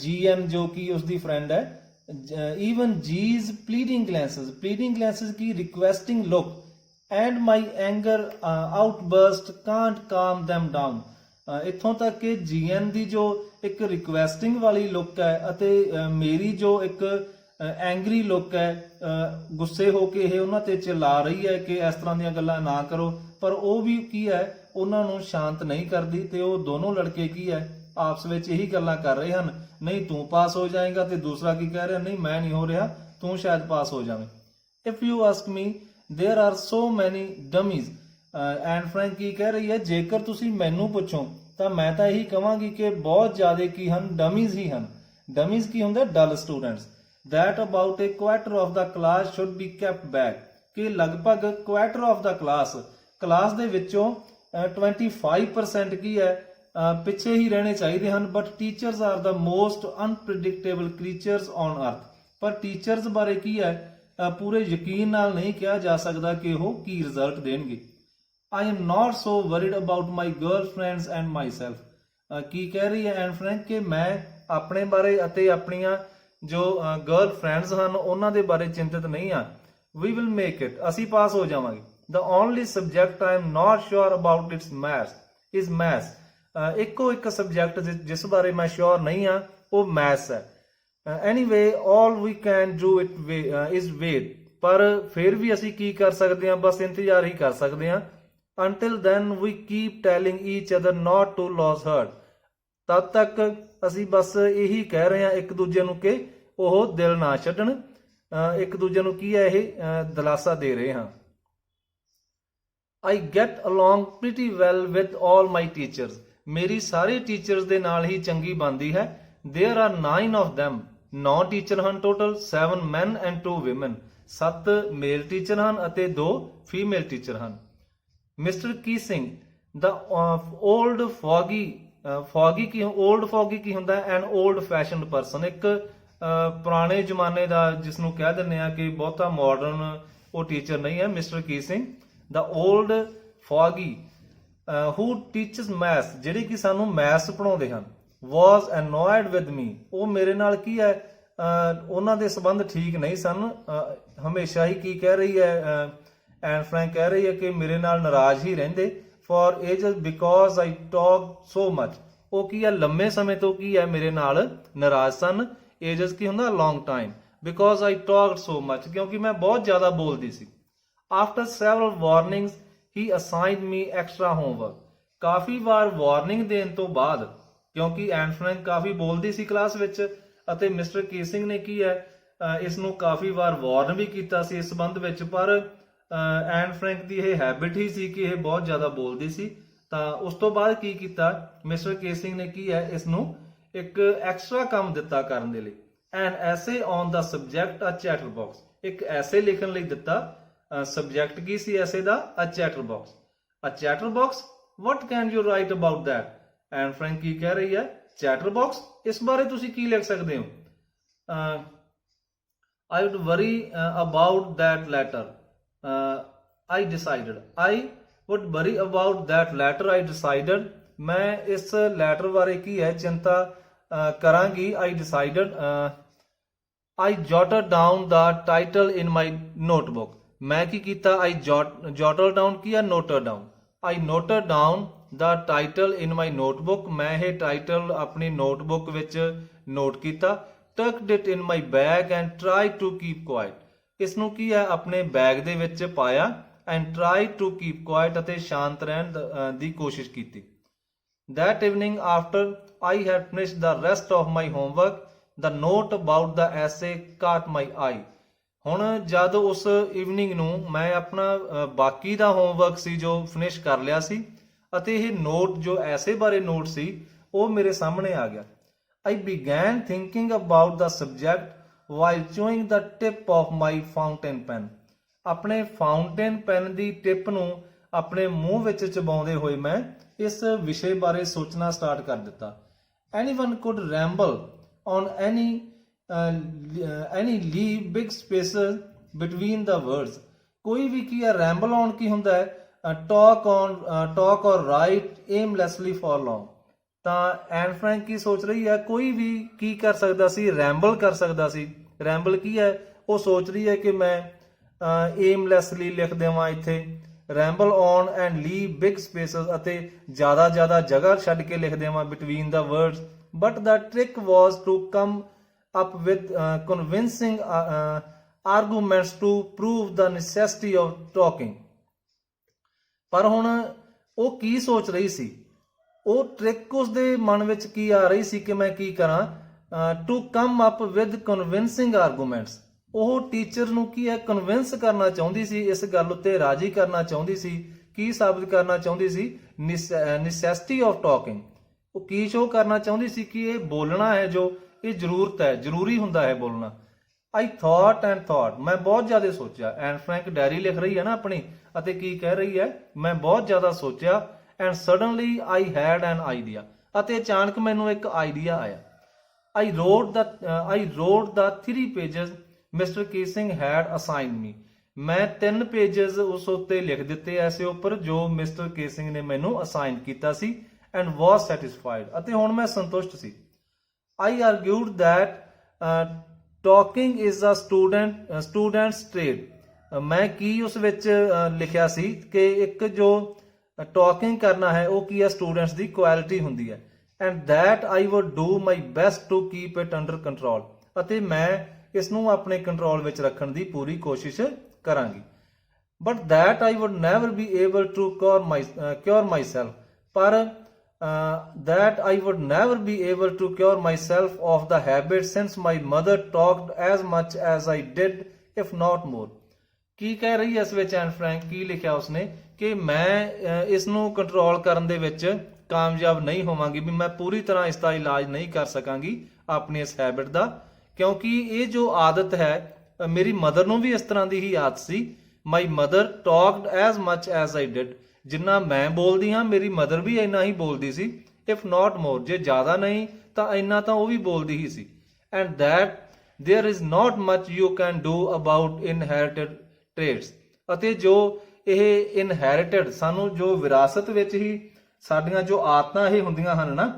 GN ਜੋ ਕਿ ਉਸਦੀ ਫਰੈਂਡ ਹੈ. Even G's pleading glances Ki? requesting look and my anger outburst can't calm them down. ਇੱਥੋਂ ਤੱਕ ਕਿ GN ਦੀ ਜੋ ਇੱਕ ਰਿਕੁਐਸਟਿੰਗ ਵਾਲੀ ਲੁੱਕ ਹੈ ਅਤੇ ਮੇਰੀ ਜੋ ਇੱਕ ਐਂਗਰੀ ਲੁੱਕ ਹੈ, ਗੁੱਸੇ ਹੋ ਕੇ ਇਹ ਉਹਨਾਂ ਤੇ ਚਿਲਾ ਰਹੀ ਹੈ ਕਿ ਇਸ ਤਰ੍ਹਾਂ ਦੀਆਂ ਗੱਲਾਂ ਨਾ ਕਰੋ, ਪਰ ਉਹ ਵੀ ਕੀ ਹੈ ਉਹਨਾਂ ਨੂੰ ਸ਼ਾਂਤ ਨਹੀਂ ਕਰਦੀ. ਤੇ ਉਹ ਦੋਨੋਂ ਲੜਕੇ ਕੀ ਹੈ ਆਪਸ ਵਿੱਚ ਇਹੀ ਗੱਲਾਂ ਕਰ ਰਹੇ ਹਨ. ਨਹੀਂ ਤੂੰ ਪਾਸ ਹੋ ਜਾਏਗਾ, ਤੇ ਦੂਸਰਾ ਕੀ ਕਹਿ ਰਿਹਾ? ਨਹੀਂ ਮੈਂ ਨਹੀਂ ਹੋ ਰਿਹਾ, ਤੂੰ ਸ਼ਾਇਦ ਪਾਸ ਹੋ ਜਾਵੇਂ. If you ask me there are so ਮੈਨੀ ਡਮੀਜ਼. ਐਨ ਫਰੈਂਕ ਕੀ ਕਹਿ ਰਹੀ ਹੈ? ਜੇਕਰ ਤੁਸੀਂ ਮੈਨੂੰ ਪੁੱਛੋ ਤਾਂ ਮੈਂ ਤਾਂ ਇਹੀ ਕਹਾਂਗੀ ਕਿ ਬਹੁਤ ਜ਼ਿਆਦਾ ਕੀ ਹਨ? ਡਮੀਜ਼ ਹੀ ਹਨ. ਡਮੀਜ਼ ਕੀ ਹੁੰਦਾ? ਡਲ students. that about a quarter of the class should be kept back. ਕਿ ਲਗਭਗ ਕੁਆਟਰ ਆਫ ਦਾ ਕਲਾਸ ਦੇ ਵਿੱਚੋਂ 25% ਕੀ ਹੈ ਪਿੱਛੇ ਹੀ ਰਹਿਣੇ ਚਾਹੀਦੇ ਹਨ. But teachers are the most unpredictable creatures on earth. ਪਰ ਟੀਚਰਸ ਬਾਰੇ ਕੀ ਹੈ ਪੂਰੇ ਯਕੀਨ ਨਾਲ ਨਹੀਂ ਕਿਹਾ ਜਾ ਸਕਦਾ ਕਿ ਉਹ ਕੀ ਰਿਜ਼ਲਟ ਦੇਣਗੇ. I am not so worried about my girlfriends and myself. ਕੀ ਕਹਿ ਰਹੀ ਹੈ ਐਨ ਫਰੈਂਕ? ਕਿ ਮੈਂ ਆਪਣੇ ਬਾਰੇ ਅਤੇ ਆਪਣੀਆਂ ਜੋ ਗਰਲ ਫਰੈਂਡਸ ਹਨ ਉਹਨਾਂ ਦੇ ਬਾਰੇ ਚਿੰਤਤ ਨਹੀਂ ਹਾਂ. We will make it. ਅਸੀਂ ਪਾਸ ਹੋ ਜਾਵਾਂਗੇ. The only subject I am not sure about is maths. ਇੱਕੋ ਇੱਕ ਸਬਜੈਕਟ ਜਿਸ ਬਾਰੇ ਮੈਂ ਸ਼ੋਰ ਨਹੀਂ ਹਾਂ ਉਹ ਮੈਥਸ ਹੈ. Anyway, all we can do is wait. ਪਰ ਫਿਰ ਵੀ ਅਸੀਂ ਕੀ ਕਰ ਸਕਦੇ ਹਾਂ? ਬਸ ਇੰਤਜ਼ਾਰ ਹੀ ਕਰ ਸਕਦੇ ਹਾਂ. Until then we keep telling each other not to lose heart. ਤਦ ਤੱਕ ਅਸੀਂ ਬਸ ਇਹੀ ਕਹਿ ਰਹੇ ਹਾਂ ਇੱਕ ਦੂਜੇ ਨੂੰ ਕਿ ਉਹ ਦਿਲ ਨਾ ਛੱਡਣ. ਇੱਕ ਦੂਜੇ ਨੂੰ ਕੀ ਹੈ ਇਹ ਦਿਲਾਸਾ ਦੇ ਰਹੇ ਹਾਂ. I get along pretty well with all my teachers. ਮੇਰੀ ਸਾਰੇ ਟੀਚਰਸ ਦੇ ਨਾਲ ਹੀ ਚੰਗੀ ਬਣਦੀ ਹੈ. There are 9 of them. 9 teacher ਹਨ total. 7 men and 2 women. 7 male teacher ਹਨ ਅਤੇ 2 ਫੀਮੇਲ ਟੀਚਰ ਹਨ. Mr. Keesing, the old foggy ਕੀ ਹੁੰਦਾ? An old fashioned person. ਇੱਕ ਪੁਰਾਣੇ ਜ਼ਮਾਨੇ ਦਾ ਜਿਸ ਨੂੰ ਕਹਿ ਦਿੰਦੇ ਆ ਕਿ ਬਹੁਤਾ ਮਾਡਰਨ ਉਹ ਟੀਚਰ ਨਹੀਂ ਹੈ. ਮਿਸਟਰ ਕੀਸਿੰਗ ਦਾ ਓਲਡ ਫੌਗੀ ਹੂ ਟੀਚਸ ਮੈਥਸ, ਜਿਹੜੇ ਕਿ ਸਾਨੂੰ ਮੈਥਸ ਪੜਾਉਂਦੇ ਹਨ. ਵਾਜ਼ ਅਨੋਇਡ ਵਿਦ ਮੀ. ਉਹ ਮੇਰੇ ਨਾਲ ਕੀ ਹੈ ਉਹਨਾਂ ਦੇ ਸੰਬੰਧ ਠੀਕ ਨਹੀਂ ਸਨ. ਹਮੇਸ਼ਾ ਹੀ ਕੀ ਕਹਿ ਰਹੀ ਹੈ ਐਨ ਫਰੈਂਕ ਕਹਿ ਰਹੀ ਹੈ ਕਿ ਮੇਰੇ ਨਾਲ ਨਾਰਾਜ਼ ਹੀ ਰਹਿੰਦੇ. For ages because I talk so much. ਉਹ ਕੀ ਹੈ ਲੰਮੇ ਸਮੇਂ ਤੋਂ ਕੀ ਹੈ ਮੇਰੇ ਨਾਲ ਨਾਰਾਜ਼ ਸਨ. ages ਕੀ ਹੁੰਦਾ? long time. Because I talked so much. ਕਿਉਂਕਿ ਮੈਂ ਬਹੁਤ ਜ਼ਿਆਦਾ ਬੋਲਦੀ ਸੀ. After several warnings he assigned me extra homework. ਕਾਫੀ ਵਾਰ ਵਾਰਨਿੰਗ ਦੇਣ ਤੋਂ ਬਾਅਦ, ਕਿਉਂਕਿ ਐਨ ਫਰੈਂਕ ਕਾਫੀ ਬੋਲਦੀ ਸੀ ਕਲਾਸ ਵਿੱਚ ਅਤੇ ਮਿਸਟਰ ਕੀਸਿੰਗ ਨੇ ਕੀ ਹੈ ਇਸ ਨੂੰ ਕਾਫੀ ਵਾਰ ਵਾਰਨ ਵੀ ਕੀਤਾ ਸੀ ਇਸ ਸੰਬੰਧ ਵਿੱਚ, ਪਰ ਐਨ ਫਰੈਂਕ ਦੀ ਇਹ ਹੈਬਿਟ ਹੀ ਸੀ ਕਿ ਇਹ ਬਹੁਤ ਜ਼ਿਆਦਾ ਬੋਲਦੀ ਸੀ. ਤਾਂ ਉਸ ਤੋਂ ਬਾਅਦ ਕੀ ਕੀਤਾ ਮਿਸਟਰ ਕੀਸਿੰਗ ਨੇ ਕੀ ਹੈ ਇਸ ਨੂੰ ਇੱਕ ਐਕਸਟਰਾ ਕੰਮ ਦਿੱਤਾ ਕਰਨ ਦੇ ਲਈ. An essay on the subject a chatterbox. ਇੱਕ ਐਸੇ ਲਿਖਣ ਲਈ ਦਿੱਤਾ. ਸਬਜੈਕਟ ਕੀ ਸੀ ਐਸੇ ਦਾ? A chatterbox. A chatterbox, what can you write about that? Anne Frank ਕੀ ਕਹਿ ਰਹੀ ਹੈ? ਚੈਟਰ ਬਾਕਸ, ਇਸ ਬਾਰੇ ਤੁਸੀਂ ਕੀ ਲਿਖ ਸਕਦੇ ਹੋ? I would worry about that later. I decided. I would worry about that later. I decided. ਮੈਂ ਇਸ ਲੈਟਰ ਬਾਰੇ ਕੀ ਹੈ ਚਿੰਤਾ ਕਰਾਂਗੀ. I decided. I jotted down the title in my notebook. ਮੈਂ ਕੀ ਕੀਤਾ? I jotted down ਕੀ ਹੈ? Noted down. I noted down the title in my notebook. ਮੈਂ ਇਹ ਟਾਈਟਲ ਆਪਣੀ ਨੋਟਬੁੱਕ ਵਿੱਚ ਨੋਟ ਕੀਤਾ. Tucked it in my bag and tried to keep quiet. ਇਸ ਨੂੰ ਕੀ ਹੈ ਆਪਣੇ ਬੈਗ ਦੇ ਵਿੱਚ ਪਾਇਆ and tried to keep quiet ਅਤੇ ਸ਼ਾਂਤ ਰਹਿਣ ਦੀ ਕੋਸ਼ਿਸ਼ ਕੀਤੀ. That evening after I had finished the rest of my homework, the note about the essay caught my eye. ਹੁਣ ਜਦ ਉਸ ਇਵਨਿੰਗ ਨੂੰ ਮੈਂ ਆਪਣਾ ਬਾਕੀ ਦਾ ਹੋਮਵਰਕ ਸੀ ਜੋ ਫਿਨਿਸ਼ ਕਰ ਲਿਆ ਸੀ ਅਤੇ ਇਹ ਨੋਟ ਜੋ ਐਸੇ ਬਾਰੇ ਨੋਟ ਸੀ ਉਹ ਮੇਰੇ ਸਾਹਮਣੇ ਆ ਗਿਆ. I began thinking about the subject while chewing the tip of my fountain pen. ਆਪਣੇ ਫਾਊਂਟੇਨ ਪੈਨ ਦੀ ਟਿਪ ਨੂੰ ਆਪਣੇ ਮੂੰਹ ਵਿੱਚ ਚਬਾਉਂਦੇ ਹੋਏ ਮੈਂ ਇਸ ਵਿਸ਼ੇ ਬਾਰੇ ਸੋਚਣਾ ਸਟਾਰਟ ਕਰ ਦਿੱਤਾ. Anyone could ramble on any leave big spaces between the words. ਕੋਈ ਵੀ ਕੀ ਹੈ ramble on ਕੀ ਹੁੰਦਾ ਹੈ? talk or write aimlessly for long. ਤਾਂ ਐਨ ਫਰੈਂਕ ਕੀ ਸੋਚ ਰਹੀ ਹੈ? ਕੋਈ ਵੀ ਕੀ ਕਰ ਸਕਦਾ ਸੀ? ਰੈਂਬਲ ਕਰ ਸਕਦਾ ਸੀ. ਰੈਂਬਲ ਕੀ ਹੈ? ਉਹ ਸੋਚ ਰਹੀ ਹੈ ਕਿ ਮੈਂ ਏਮਲੈਸਲੀ ਲਿਖ ਦੇਵਾਂ ਇੱਥੇ ramble on and leave big spaces ਅਤੇ ਜ਼ਿਆਦਾ ਜਗ੍ਹਾ ਛੱਡ ਕੇ ਲਿਖ ਦੇਵਾਂ between the words. But the trick was to come up with convincing arguments to prove the necessity of talking. ਪਰ ਹੁਣ ਉਹ ਕੀ ਸੋਚ ਰਹੀ ਸੀ? ਉਹ ਟ੍ਰਿਕ ਉਸਦੇ ਮਨ ਵਿੱਚ ਕੀ ਆ ਰਹੀ ਸੀ ਕਿ ਮੈਂ ਕੀ ਕਰਾਂ? To come up with convincing arguments. ਉਹ ਟੀਚਰ ਨੂੰ ਕੀ ਹੈ ਕਨਵਿੰਸ ਕਰਨਾ ਚਾਹੁੰਦੀ ਸੀ, ਇਸ ਗੱਲ ਉੱਤੇ ਰਾਜੀ ਕਰਨਾ ਚਾਹੁੰਦੀ ਸੀ. ਕੀ ਸਾਬਿਤ ਕਰਨਾ ਚਾਹੁੰਦੀ ਸੀ? Necessity of talking. ਉਹ ਕੀ ਸ਼ੋ ਕਰਨਾ ਚਾਹੁੰਦੀ ਸੀ ਕਿ ਇਹ ਬੋਲਣਾ ਹੈ ਜੋ ਇਹ ਜ਼ਰੂਰਤ ਹੈ, ਜ਼ਰੂਰੀ ਹੁੰਦਾ ਹੈ ਬੋਲਣਾ. I thought and thought. ਮੈਂ ਬਹੁਤ ਜ਼ਿਆਦਾ ਸੋਚਿਆ. ਐਨ ਫਰੈਂਕ ਡਾਇਰੀ ਲਿਖ ਰਹੀ ਹੈ ਨਾ ਆਪਣੀ ਅਤੇ ਕੀ ਕਹਿ ਰਹੀ ਹੈ? ਮੈਂ ਬਹੁਤ ਜ਼ਿਆਦਾ ਸੋਚਿਆ. And suddenly I had an idea. ਅਤੇ ਅਚਾਨਕ ਮੈਨੂੰ ਇੱਕ ਆਈਡੀਆ ਆਇਆ. I wrote the 3 pages Mr. Keesing had assigned me. ਮੈਂ 3 pages ਉਸ ਉੱਤੇ ਲਿਖ ਦਿੱਤੇ ਐਸੇ ਉੱਪਰ ਜੋ ਮਿਸਟਰ ਕੇਸਿੰਗ ਨੇ ਮੈਨੂੰ ਅਸਾਈਨ ਕੀਤਾ ਸੀ and was satisfied. ਅਤੇ ਹੁਣ ਮੈਂ ਸੰਤੁਸ਼ਟ ਸੀ. I argued that talking is a student's trade. ਮੈਂ ਕੀ ਉਸ ਵਿੱਚ ਲਿਖਿਆ ਸੀ ਕਿ ਇੱਕ ਜੋ ਟਾਕਿੰਗ ਕਰਨਾ ਹੈ ਉਹ ਕੀ ਹੈ? ਸਟੂਡੈਂਟਸ ਦੀ ਕੁਆਲਿਟੀ ਹੁੰਦੀ ਹੈ. And that I would do my best to keep it under control. ਅਤੇ ਮੈਂ ਇਸ ਨੂੰ ਆਪਣੇ ਕੰਟਰੋਲ ਵਿੱਚ ਰੱਖਣ ਦੀ ਪੂਰੀ ਕੋਸ਼ਿਸ਼ ਕਰਾਂਗੀ. But that I would never be able to cure my self. ਪਰ that I would never be able to cure myself of the habit since my mother talked as much as I did, if not more. ਕੀ ਕਹਿ ਰਹੀ ਹੈ ਇਸ ਵਿੱਚ ਐਨ Frank? ਕੀ ਲਿਖਿਆ ਉਸਨੇ ਕਿ ਮੈਂ ਇਸ ਨੂੰ ਕੰਟਰੋਲ ਕਰਨ ਦੇ ਵਿੱਚ ਕਾਮਯਾਬ ਨਹੀਂ ਹੋਵਾਂਗੀ, ਵੀ ਮੈਂ ਪੂਰੀ ਤਰ੍ਹਾਂ ਇਸ ਦਾ ਇਲਾਜ ਨਹੀਂ ਕਰ ਸਕਾਂਗੀ ਆਪਣੀ ਇਸ ਹੈਬਿਟ ਦਾ, ਕਿਉਂਕਿ ਇਹ ਜੋ ਆਦਤ ਹੈ ਮੇਰੀ ਮਦਰ ਨੂੰ ਵੀ ਇਸ ਤਰ੍ਹਾਂ ਦੀ ਹੀ ਆਦਤ ਸੀ. My mother talked as much as I did. ਜਿੰਨਾ ਮੈਂ ਬੋਲਦੀ ਹਾਂ ਮੇਰੀ ਮਦਰ ਵੀ ਇੰਨਾ ਹੀ ਬੋਲਦੀ ਸੀ. ਇਫ ਨਾਟ ਮੋਰ. ਜੇ ਜ਼ਿਆਦਾ ਨਹੀਂ ਤਾਂ ਇੰਨਾ ਤਾਂ ਉਹ ਵੀ ਬੋਲਦੀ ਹੀ ਸੀ. And that there is not much you can do about inherited traits. ਅਤੇ ਜੋ ਇਹ ਇਨਹੈਰਿਟਡ ਸਾਨੂੰ ਜੋ ਵਿਰਾਸਤ ਵਿੱਚ ਹੀ ਸਾਡੀਆਂ ਜੋ ਆਦਤਾਂ ਇਹ ਹੁੰਦੀਆਂ ਹਨ ਨਾ,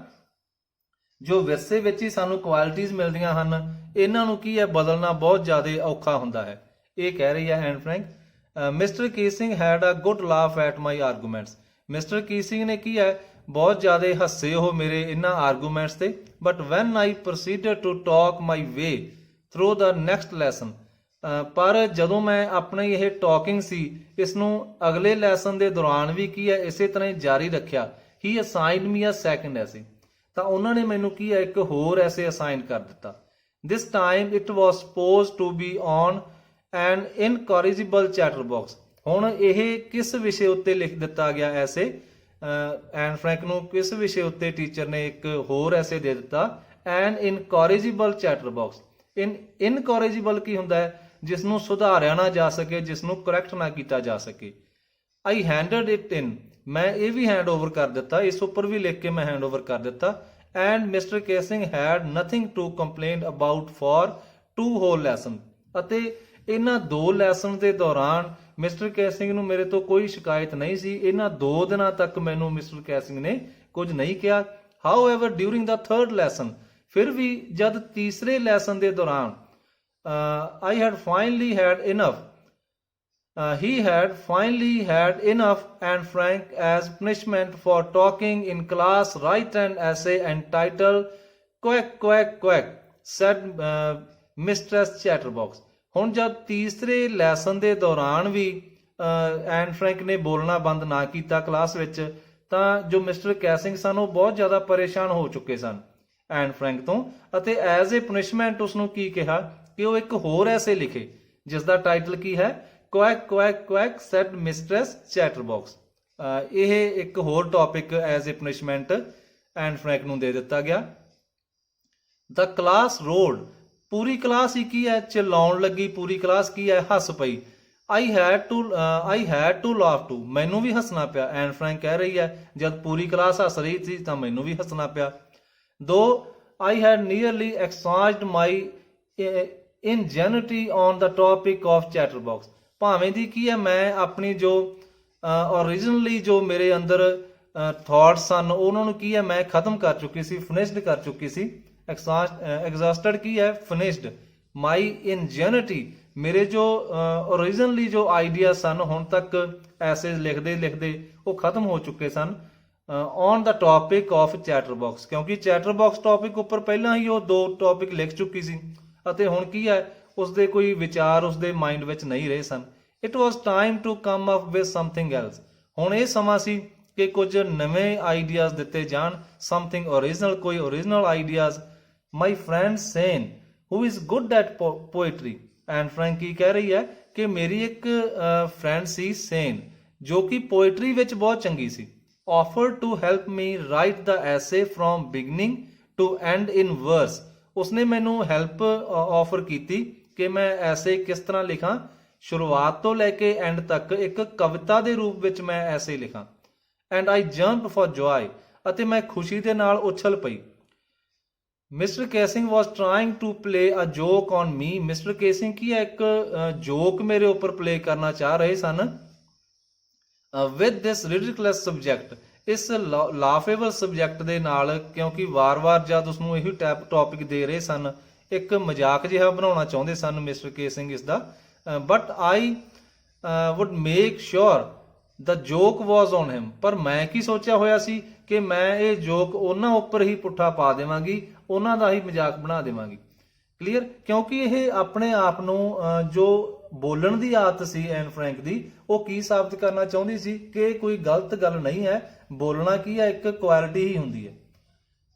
ਜੋ ਵਿਰਸੇ ਵਿੱਚ ਹੀ ਸਾਨੂੰ ਕੁਆਲਿਟੀਜ਼ ਮਿਲਦੀਆਂ ਹਨ, ਇਹਨਾਂ ਨੂੰ ਕੀ ਹੈ ਬਦਲਣਾ ਬਹੁਤ ਜ਼ਿਆਦਾ ਔਖਾ ਹੁੰਦਾ ਹੈ. ਇਹ ਕਹਿ ਰਹੀ ਹੈ Anne Frank. Mr Keesing had a good laugh at my arguments. Mr Keesing ਨੇ ਕੀ ਹੈ ਬਹੁਤ ਜ਼ਿਆਦਾ ਹੱਸੇ ਉਹ ਮੇਰੇ ਇਹਨਾਂ ਆਰਗੂਮੈਂਟਸ ਤੇ. But when I proceeded to talk my way through the next lesson. ਪਰ ਜਦੋਂ ਮੈਂ ਆਪਣੀ ਇਹ ਟਾਕਿੰਗ ਸੀ ਇਸ ਨੂੰ ਅਗਲੇ ਲੈਸਨ ਦੇ ਦੌਰਾਨ ਵੀ ਕੀ ਹੈ ਇਸੇ ਤਰ੍ਹਾਂ ਹੀ ਜਾਰੀ ਰੱਖਿਆ. ਹੀ ਅਸਾਈਨਡ ਮੀ ਅ ਸੈਕੰਡ ਐਸੇ. ਤਾਂ ਉਹਨਾਂ ਨੇ ਮੈਨੂੰ ਕੀ ਹੈ ਇੱਕ ਹੋਰ ਐਸੇ ਅਸਾਈਨ ਕਰ ਦਿੱਤਾ. This time it was suppose to be on an incorrigible chatterbox. ਹੁਣ ਇਹ ਕਿਸ ਵਿਸ਼ੇ ਉੱਤੇ ਲਿਖ ਦਿੱਤਾ ਗਿਆ ਐਸੇ? ਐਨ ਫਰੈਂਕ ਨੂੰ ਕਿਸ ਵਿਸ਼ੇ ਉੱਤੇ ਟੀਚਰ ਨੇ ਇੱਕ ਹੋਰ ਐਸੇ ਦੇ ਦਿੱਤਾ? ਐਨ ਇਨਕੋਰਿਜੀਬਲ ਚੈਟਰ ਬਾਕਸ. ਇਨਕੋਰਿਜੀਬਲ ਕੀ ਹੁੰਦਾ ਹੈ? ਜਿਸ ਨੂੰ ਸੁਧਾਰਿਆ ਨਾ ਜਾ ਸਕੇ, ਜਿਸ ਨੂੰ ਕਰੈਕਟ ਨਾ ਕੀਤਾ ਜਾ ਸਕੇ. ਆਈ ਹੈਂਡਡ ਇਟ ਇਨ. ਮੈਂ ਇਹ ਵੀ ਹੈਂਡ ਓਵਰ ਕਰ ਦਿੱਤਾ, ਇਸ ਉੱਪਰ ਵੀ ਲਿਖ ਕੇ ਮੈਂ ਹੈਂਡ ਓਵਰ ਕਰ ਦਿੱਤਾ. and Mr. Casing had nothing to complain about for 2 whole lessons. ਅਤੇ ਇਹਨਾਂ 2 ਲੈਸਨ ਦੇ ਦੌਰਾਨ ਮਿਸਟਰ ਕੈਸਿੰਗ ਨੂੰ ਮੇਰੇ ਤੋਂ ਕੋਈ ਸ਼ਿਕਾਇਤ ਨਹੀਂ ਸੀ। ਇਹਨਾਂ 2 ਦਿਨਾਂ ਤੱਕ ਮੈਨੂੰ ਮਿਸਟਰ ਕੈਸਿੰਗ ਨੇ ਕੁਝ ਨਹੀਂ ਕਿਹਾ। ਹਾਊਐਵਰ ਡਿਊਰਿੰਗ ਦਾ 3rd ਲੈਸਨ, ਫਿਰ ਵੀ ਜਦ ਤੀਸਰੇ ਲੈਸਨ ਦੇ ਦੌਰਾਨ I had finally had enough. He had finally had enough, and Frank, as punishment for talking in class, write an essay entitled "Quack Quack Quack," said Mistress Chatterbox. ਹੁਣ ਜਦ ਤੀਸਰੇ lesson ਦੇ ਦੌਰਾਨ ਵੀ ਐਨ ਫਰੈਂਕ ਨੇ ਬੋਲਣਾ ਬੰਦ ਨਾ ਕੀਤਾ ਕਲਾਸ ਵਿੱਚ, ਤਾਂ ਜੋ ਮਿਸਟਰ ਕੈਸਿੰਗ ਸਨ ਉਹ ਬਹੁਤ ਜ਼ਿਆਦਾ ਪਰੇਸ਼ਾਨ ਹੋ ਚੁੱਕੇ ਸਨ ਐਨ ਫਰੈਂਕ ਤੋਂ, ਅਤੇ ਐਜ਼ ਏ ਪਨਿਸ਼ਮੈਂਟ ਉਸ ਨੂੰ ਕੀ ਕਿਹਾ ਕਿ ਉਹ ਇੱਕ ਹੋਰ ਐਸੇ ਲਿਖੇ ਜਿਸ ਦਾ ਟਾਈਟਲ ਕੀ ਹੈ, ਕੁਐਕ ਕੁਐਕ ਕੁਐਕ ਸੈਡ ਮਿਸਟਰੈਸ ਚੈਟਰਬਾਕਸ। ਇਹ ਇੱਕ ਹੋਰ topic as a punishment Anne Frank ਨੂੰ ਦੇ ਦਿੱਤਾ ਗਿਆ। ਦ ਕਲਾਸ ਰੋਡ, ਪੂਰੀ ਕਲਾਸ ਹੀ ਕੀ ਹੈ ਚਿਲਾਉਣ ਲੱਗੀ, ਪੂਰੀ ਕਲਾਸ ਕੀ ਹੈ ਹੱਸ ਪਈ। I had to laugh too, ਮੈਨੂੰ ਵੀ ਹੱਸਣਾ ਪਿਆ। ਐਨ ਫਰੈਂਕ ਕਹਿ ਰਹੀ ਹੈ ਜਦ ਪੂਰੀ ਕਲਾਸ ਹੱਸ ਰਹੀ ਸੀ ਤਾਂ ਮੈਨੂੰ ਵੀ ਹੱਸਣਾ ਪਿਆ। Though I had nearly exchanged my ingenuity on the topic of chatterbox, ਭਾਵੇਂ ਦੀ ਕੀ ਹੈ ਮੈਂ ਆਪਣੀ ਜੋ ਓਰੀਜਨਲੀ ਜੋ ਮੇਰੇ ਅੰਦਰ ਥਾਟਸ ਸਨ ਉਹਨਾਂ ਨੂੰ ਕੀ ਹੈ ਮੈਂ ਖਤਮ ਕਰ ਚੁੱਕੀ ਸੀ, ਫਿਨਿਸ਼ਡ ਕਰ ਚੁੱਕੀ ਸੀ। ਐਗਜ਼ੌਸਟਡ ਕੀ ਹੈ ਫਿਨਿਸ਼ਡ। ਮਾਈ ਇਨਜੈਨਿਟੀ, ਮੇਰੇ ਜੋ ਓਰੀਜਨਲੀ ਜੋ ਆਈਡੀਆ ਸਨ ਹੁਣ ਤੱਕ ਐਸੇ ਲਿਖਦੇ ਲਿਖਦੇ ਉਹ ਖਤਮ ਹੋ ਚੁੱਕੇ ਸਨ ਔਨ ਦਾ ਟੌਪਿਕ ਆਫ ਚੈਟਰਬਾਕਸ, ਕਿਉਂਕਿ ਚੈਟਰਬਾਕਸ ਟੌਪਿਕ ਉੱਪਰ ਪਹਿਲਾਂ ਹੀ ਉਹ 2 ਟੌਪਿਕ ਲਿਖ ਚੁੱਕੀ ਸੀ ਅਤੇ ਹੁਣ ਕੀ ਹੈ ਉਸਦੇ ਕੋਈ ਵਿਚਾਰ ਉਸਦੇ ਮਾਈਂਡ ਵਿੱਚ ਨਹੀਂ ਰਹੇ ਸਨ। It was time to come up with something else, ਹੁਣ ਇਹ ਸਮਾਂ ਸੀ ਕਿ ਕੁਝ ਨਵੇਂ ਆਈਡੀਆਜ਼ ਦਿੱਤੇ ਜਾਣ, ਸਮਥਿੰਗ ਓਰੀਜਨਲ, ਕੋਈ original ideas. My friend Sanne who is good at poetry, and Frank ਕੀ ਕਹਿ ਰਹੀ ਹੈ ਕਿ ਮੇਰੀ ਇੱਕ ਫਰੈਂਡ ਸੀ ਸੇਨ ਜੋ ਕਿ ਪੋਇਟਰੀ ਵਿੱਚ ਬਹੁਤ ਚੰਗੀ ਸੀ। offered to help me write the essay from beginning to end in verse, ਉਸਨੇ ਮੈਨੂੰ ਹੈਲਪ ਆਫਰ ਕੀਤੀ ਕਿ ਮੈਂ ਐਸੇ ਕਿਸ ਤਰ੍ਹਾਂ ਲਿਖਾਂ, ਸ਼ੁਰੂਆਤ ਤੋਂ ਲੈ ਕੇ ਐਂਡ ਤੱਕ ਇੱਕ ਕਵਿਤਾ ਦੇ ਰੂਪ ਵਿੱਚ ਮੈਂ ਐਸੇ ਲਿਖਾਂ। And I jumped for joy, ਅਤੇ ਮੈਂ ਖੁਸ਼ੀ ਦੇ ਨਾਲ ਉਛਲ ਪਈ। Mr Keesing was trying to play a joke on me, Mr Keesing ਕੀ ਹੈ ਇੱਕ ਜੋਕ ਮੇਰੇ ਉੱਪਰ ਪਲੇ ਕਰਨਾ ਚਾਹ ਰਹੇ ਸਨ। ਵਿਦ ਦਿਸ ਰਿਡਿਕੂਲਸ ਸਬਜੈਕਟ, ਇਸ ਲਾਫੇਬਲ ਸਬਜੈਕਟ ਦੇ ਨਾਲ, ਕਿਉਂਕਿ ਵਾਰ-ਵਾਰ ਜਦ ਉਸਨੂੰ ਇਹੀ ਟੌਪਿਕ ਦੇ ਰਹੇ ਸਨ ਇੱਕ ਮਜ਼ਾਕ ਜਿਹਾ ਬਣਾਉਣਾ ਚਾਹੁੰਦੇ ਸਨ ਮਿਸਟਰ ਕੇਸਿੰਗ ਇਸ ਦਾ। But I would make sure the joke was on him, ਪਰ ਮੈਂ ਕੀ ਸੋਚਿਆ ਹੋਇਆ ਸੀ ਕਿ ਮੈਂ ਇਹ ਜੋਕ ਉਹਨਾਂ ਉੱਪਰ ਹੀ ਪੁੱਠਾ ਪਾ ਦੇਵਾਂਗੀ, ਉਹਨਾਂ ਦਾ ਹੀ ਮਜ਼ਾਕ ਬਣਾ ਦੇਵਾਂਗੀ। ਕਲੀਅਰ, ਕਿਉਂਕਿ ਇਹ ਆਪਣੇ ਆਪ ਨੂੰ ਜੋ ਬੋਲਣ ਦੀ ਆਦਤ ਸੀ ਐਨ ਫਰੈਂਕ ਦੀ, ਉਹ ਕੀ ਸਾਬਤ ਕਰਨਾ ਚਾਹੁੰਦੀ ਸੀ ਕਿ ਕੋਈ ਗਲਤ ਗੱਲ ਨਹੀਂ ਹੈ, ਬੋਲਣਾ ਕੀ ਹੈ ਇੱਕ ਕੁਆਲਿਟੀ ਹੀ ਹੁੰਦੀ ਹੈ।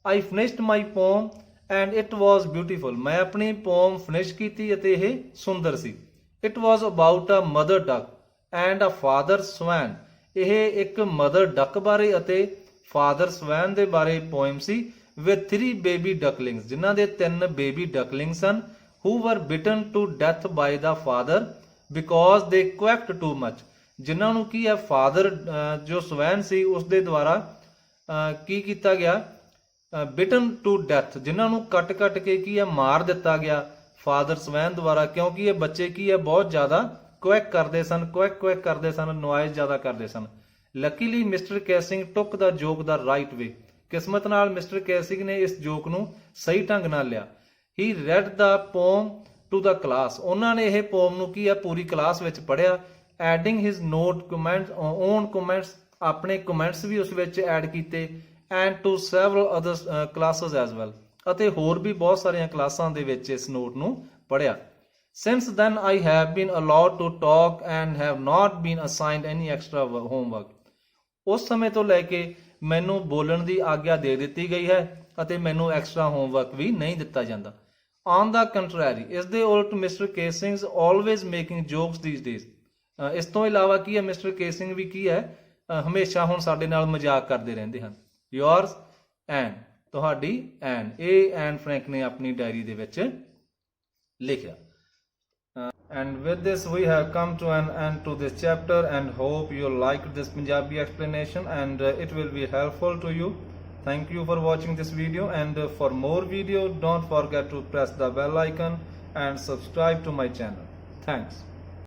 I finished my poem and it was beautiful, ਮੈਂ ਆਪਣੀ ਪੋਮ ਫਿਨਿਸ਼ ਕੀਤੀ ਅਤੇ ਇਹ ਸੁੰਦਰ ਸੀ। It was about a mother duck and a father swan, ਇਹ ਇੱਕ ਮਦਰ ਡਕ ਬਾਰੇ ਅਤੇ ਫਾਦਰ ਸਵੈਨ ਦੇ ਬਾਰੇ ਪੋਇਮ ਸੀ। ਵਿਦ 3 ਬੇਬੀ ਡਕਲਿੰਗਸ, ਜਿਨ੍ਹਾਂ ਦੇ 3 ਬੇਬੀ ਡਕਲਿੰਗ ਸਨ। who were bitten to death by the father because they quacked too much, ਜਿਨ੍ਹਾਂ ਨੂੰ ਕੀ ਹੈ ਫਾਦਰ ਜੋ ਸਵੈਨ ਸੀ ਉਸ ਦੇ ਦੁਆਰਾ ਕੀ ਕੀਤਾ ਗਿਆ, ਬਿਟਨ ਟੂ ਡੈਥ, ਜਿਨ੍ਹਾਂ ਨੂੰ ਕੱਟ ਕੇ ਕੀ ਹੈ ਮਾਰ ਦਿੱਤਾ ਗਿਆ ਫਾਦਰ ਸਵੈਨ ਦੁਆਰਾ, ਕਿਉਂਕਿ ਇਹ ਬੱਚੇ ਕੀ ਹੈ ਬਹੁਤ ਜ਼ਿਆਦਾ ਕੁਐਕ ਕਰਦੇ ਸਨ, ਕੁਐਕ ਕਰਦੇ ਸਨ, ਨੋਇਜ਼ ਜ਼ਿਆਦਾ ਕਰਦੇ ਸਨ। ਲੱਕੀਲੀ ਮਿਸਟਰ ਕੇਸਿੰਗ ਟੁੱਕ ਦਾ ਜੋਕ ਦਾ ਰਾਈਟ ਵੇ, ਕਿਸਮਤ ਨਾਲ ਮਿਸਟਰ ਕੇਸਿੰਗ ਨੇ ਇਸ ਜੋਕ ਨੂੰ ਸਹੀ ਢੰਗ ਨਾਲ ਲਿਆ। He read the poem to the class, ਉਹਨਾਂ ਨੇ ਇਹ ਪੋਮ ਨੂੰ ਕੀ ਹੈ ਪੂਰੀ ਕਲਾਸ ਵਿੱਚ ਪੜ੍ਹਿਆ। Adding his note comments, own comments, ਆਪਣੇ ਕਮੈਂਟਸ ਵੀ ਉਸ ਵਿੱਚ ਐਡ ਕੀਤੇ। And to several other classes as well, ਅਤੇ ਹੋਰ ਵੀ ਬਹੁਤ ਸਾਰੀਆਂ ਕਲਾਸਾਂ ਦੇ ਵਿੱਚ ਇਸ ਨੋਟ ਨੂੰ ਪੜ੍ਹਿਆ। Since then I have been allowed to talk and have not been assigned any extra homework, ਉਸ ਸਮੇਂ ਤੋਂ ਲੈ ਕੇ ਮੈਨੂੰ ਬੋਲਣ ਦੀ ਆਗਿਆ ਦੇ ਦਿੱਤੀ ਗਈ ਹੈ ਅਤੇ ਮੈਨੂੰ ਐਕਸਟਰਾ ਹੋਮਵਰਕ ਵੀ ਨਹੀਂ ਦਿੱਤਾ ਜਾਂਦਾ। On the contrary, ਇਸ ਦੇ ਉਲਟ mister ਕੇਸਿੰਗਸ always making jokes these days, ਇਸ ਤੋਂ ਇਲਾਵਾ ਕੀ ਹੈ ਮਿਸਟਰ ਕੇਸਿੰਗ ਵੀ ਕੀ ਹੈ ਹਮੇਸ਼ਾ ਹੁਣ ਸਾਡੇ ਨਾਲ ਮਜ਼ਾਕ ਕਰਦੇ ਰਹਿੰਦੇ ਹਨ। Yours ਐਨ, ਤੁਹਾਡੀ ਐਨ, ਇਹ ਐਨ ਫਰੈਂਕ ਨੇ ਆਪਣੀ ਡਾਇਰੀ ਦੇ ਵਿੱਚ ਲਿਖਿਆ। And with this we have come to an end to this chapter and hope you liked this Punjabi explanation and it will be helpful to you. Thank you for watching this video, and for more video don't forget to press the bell icon and subscribe to my channel. Thanks.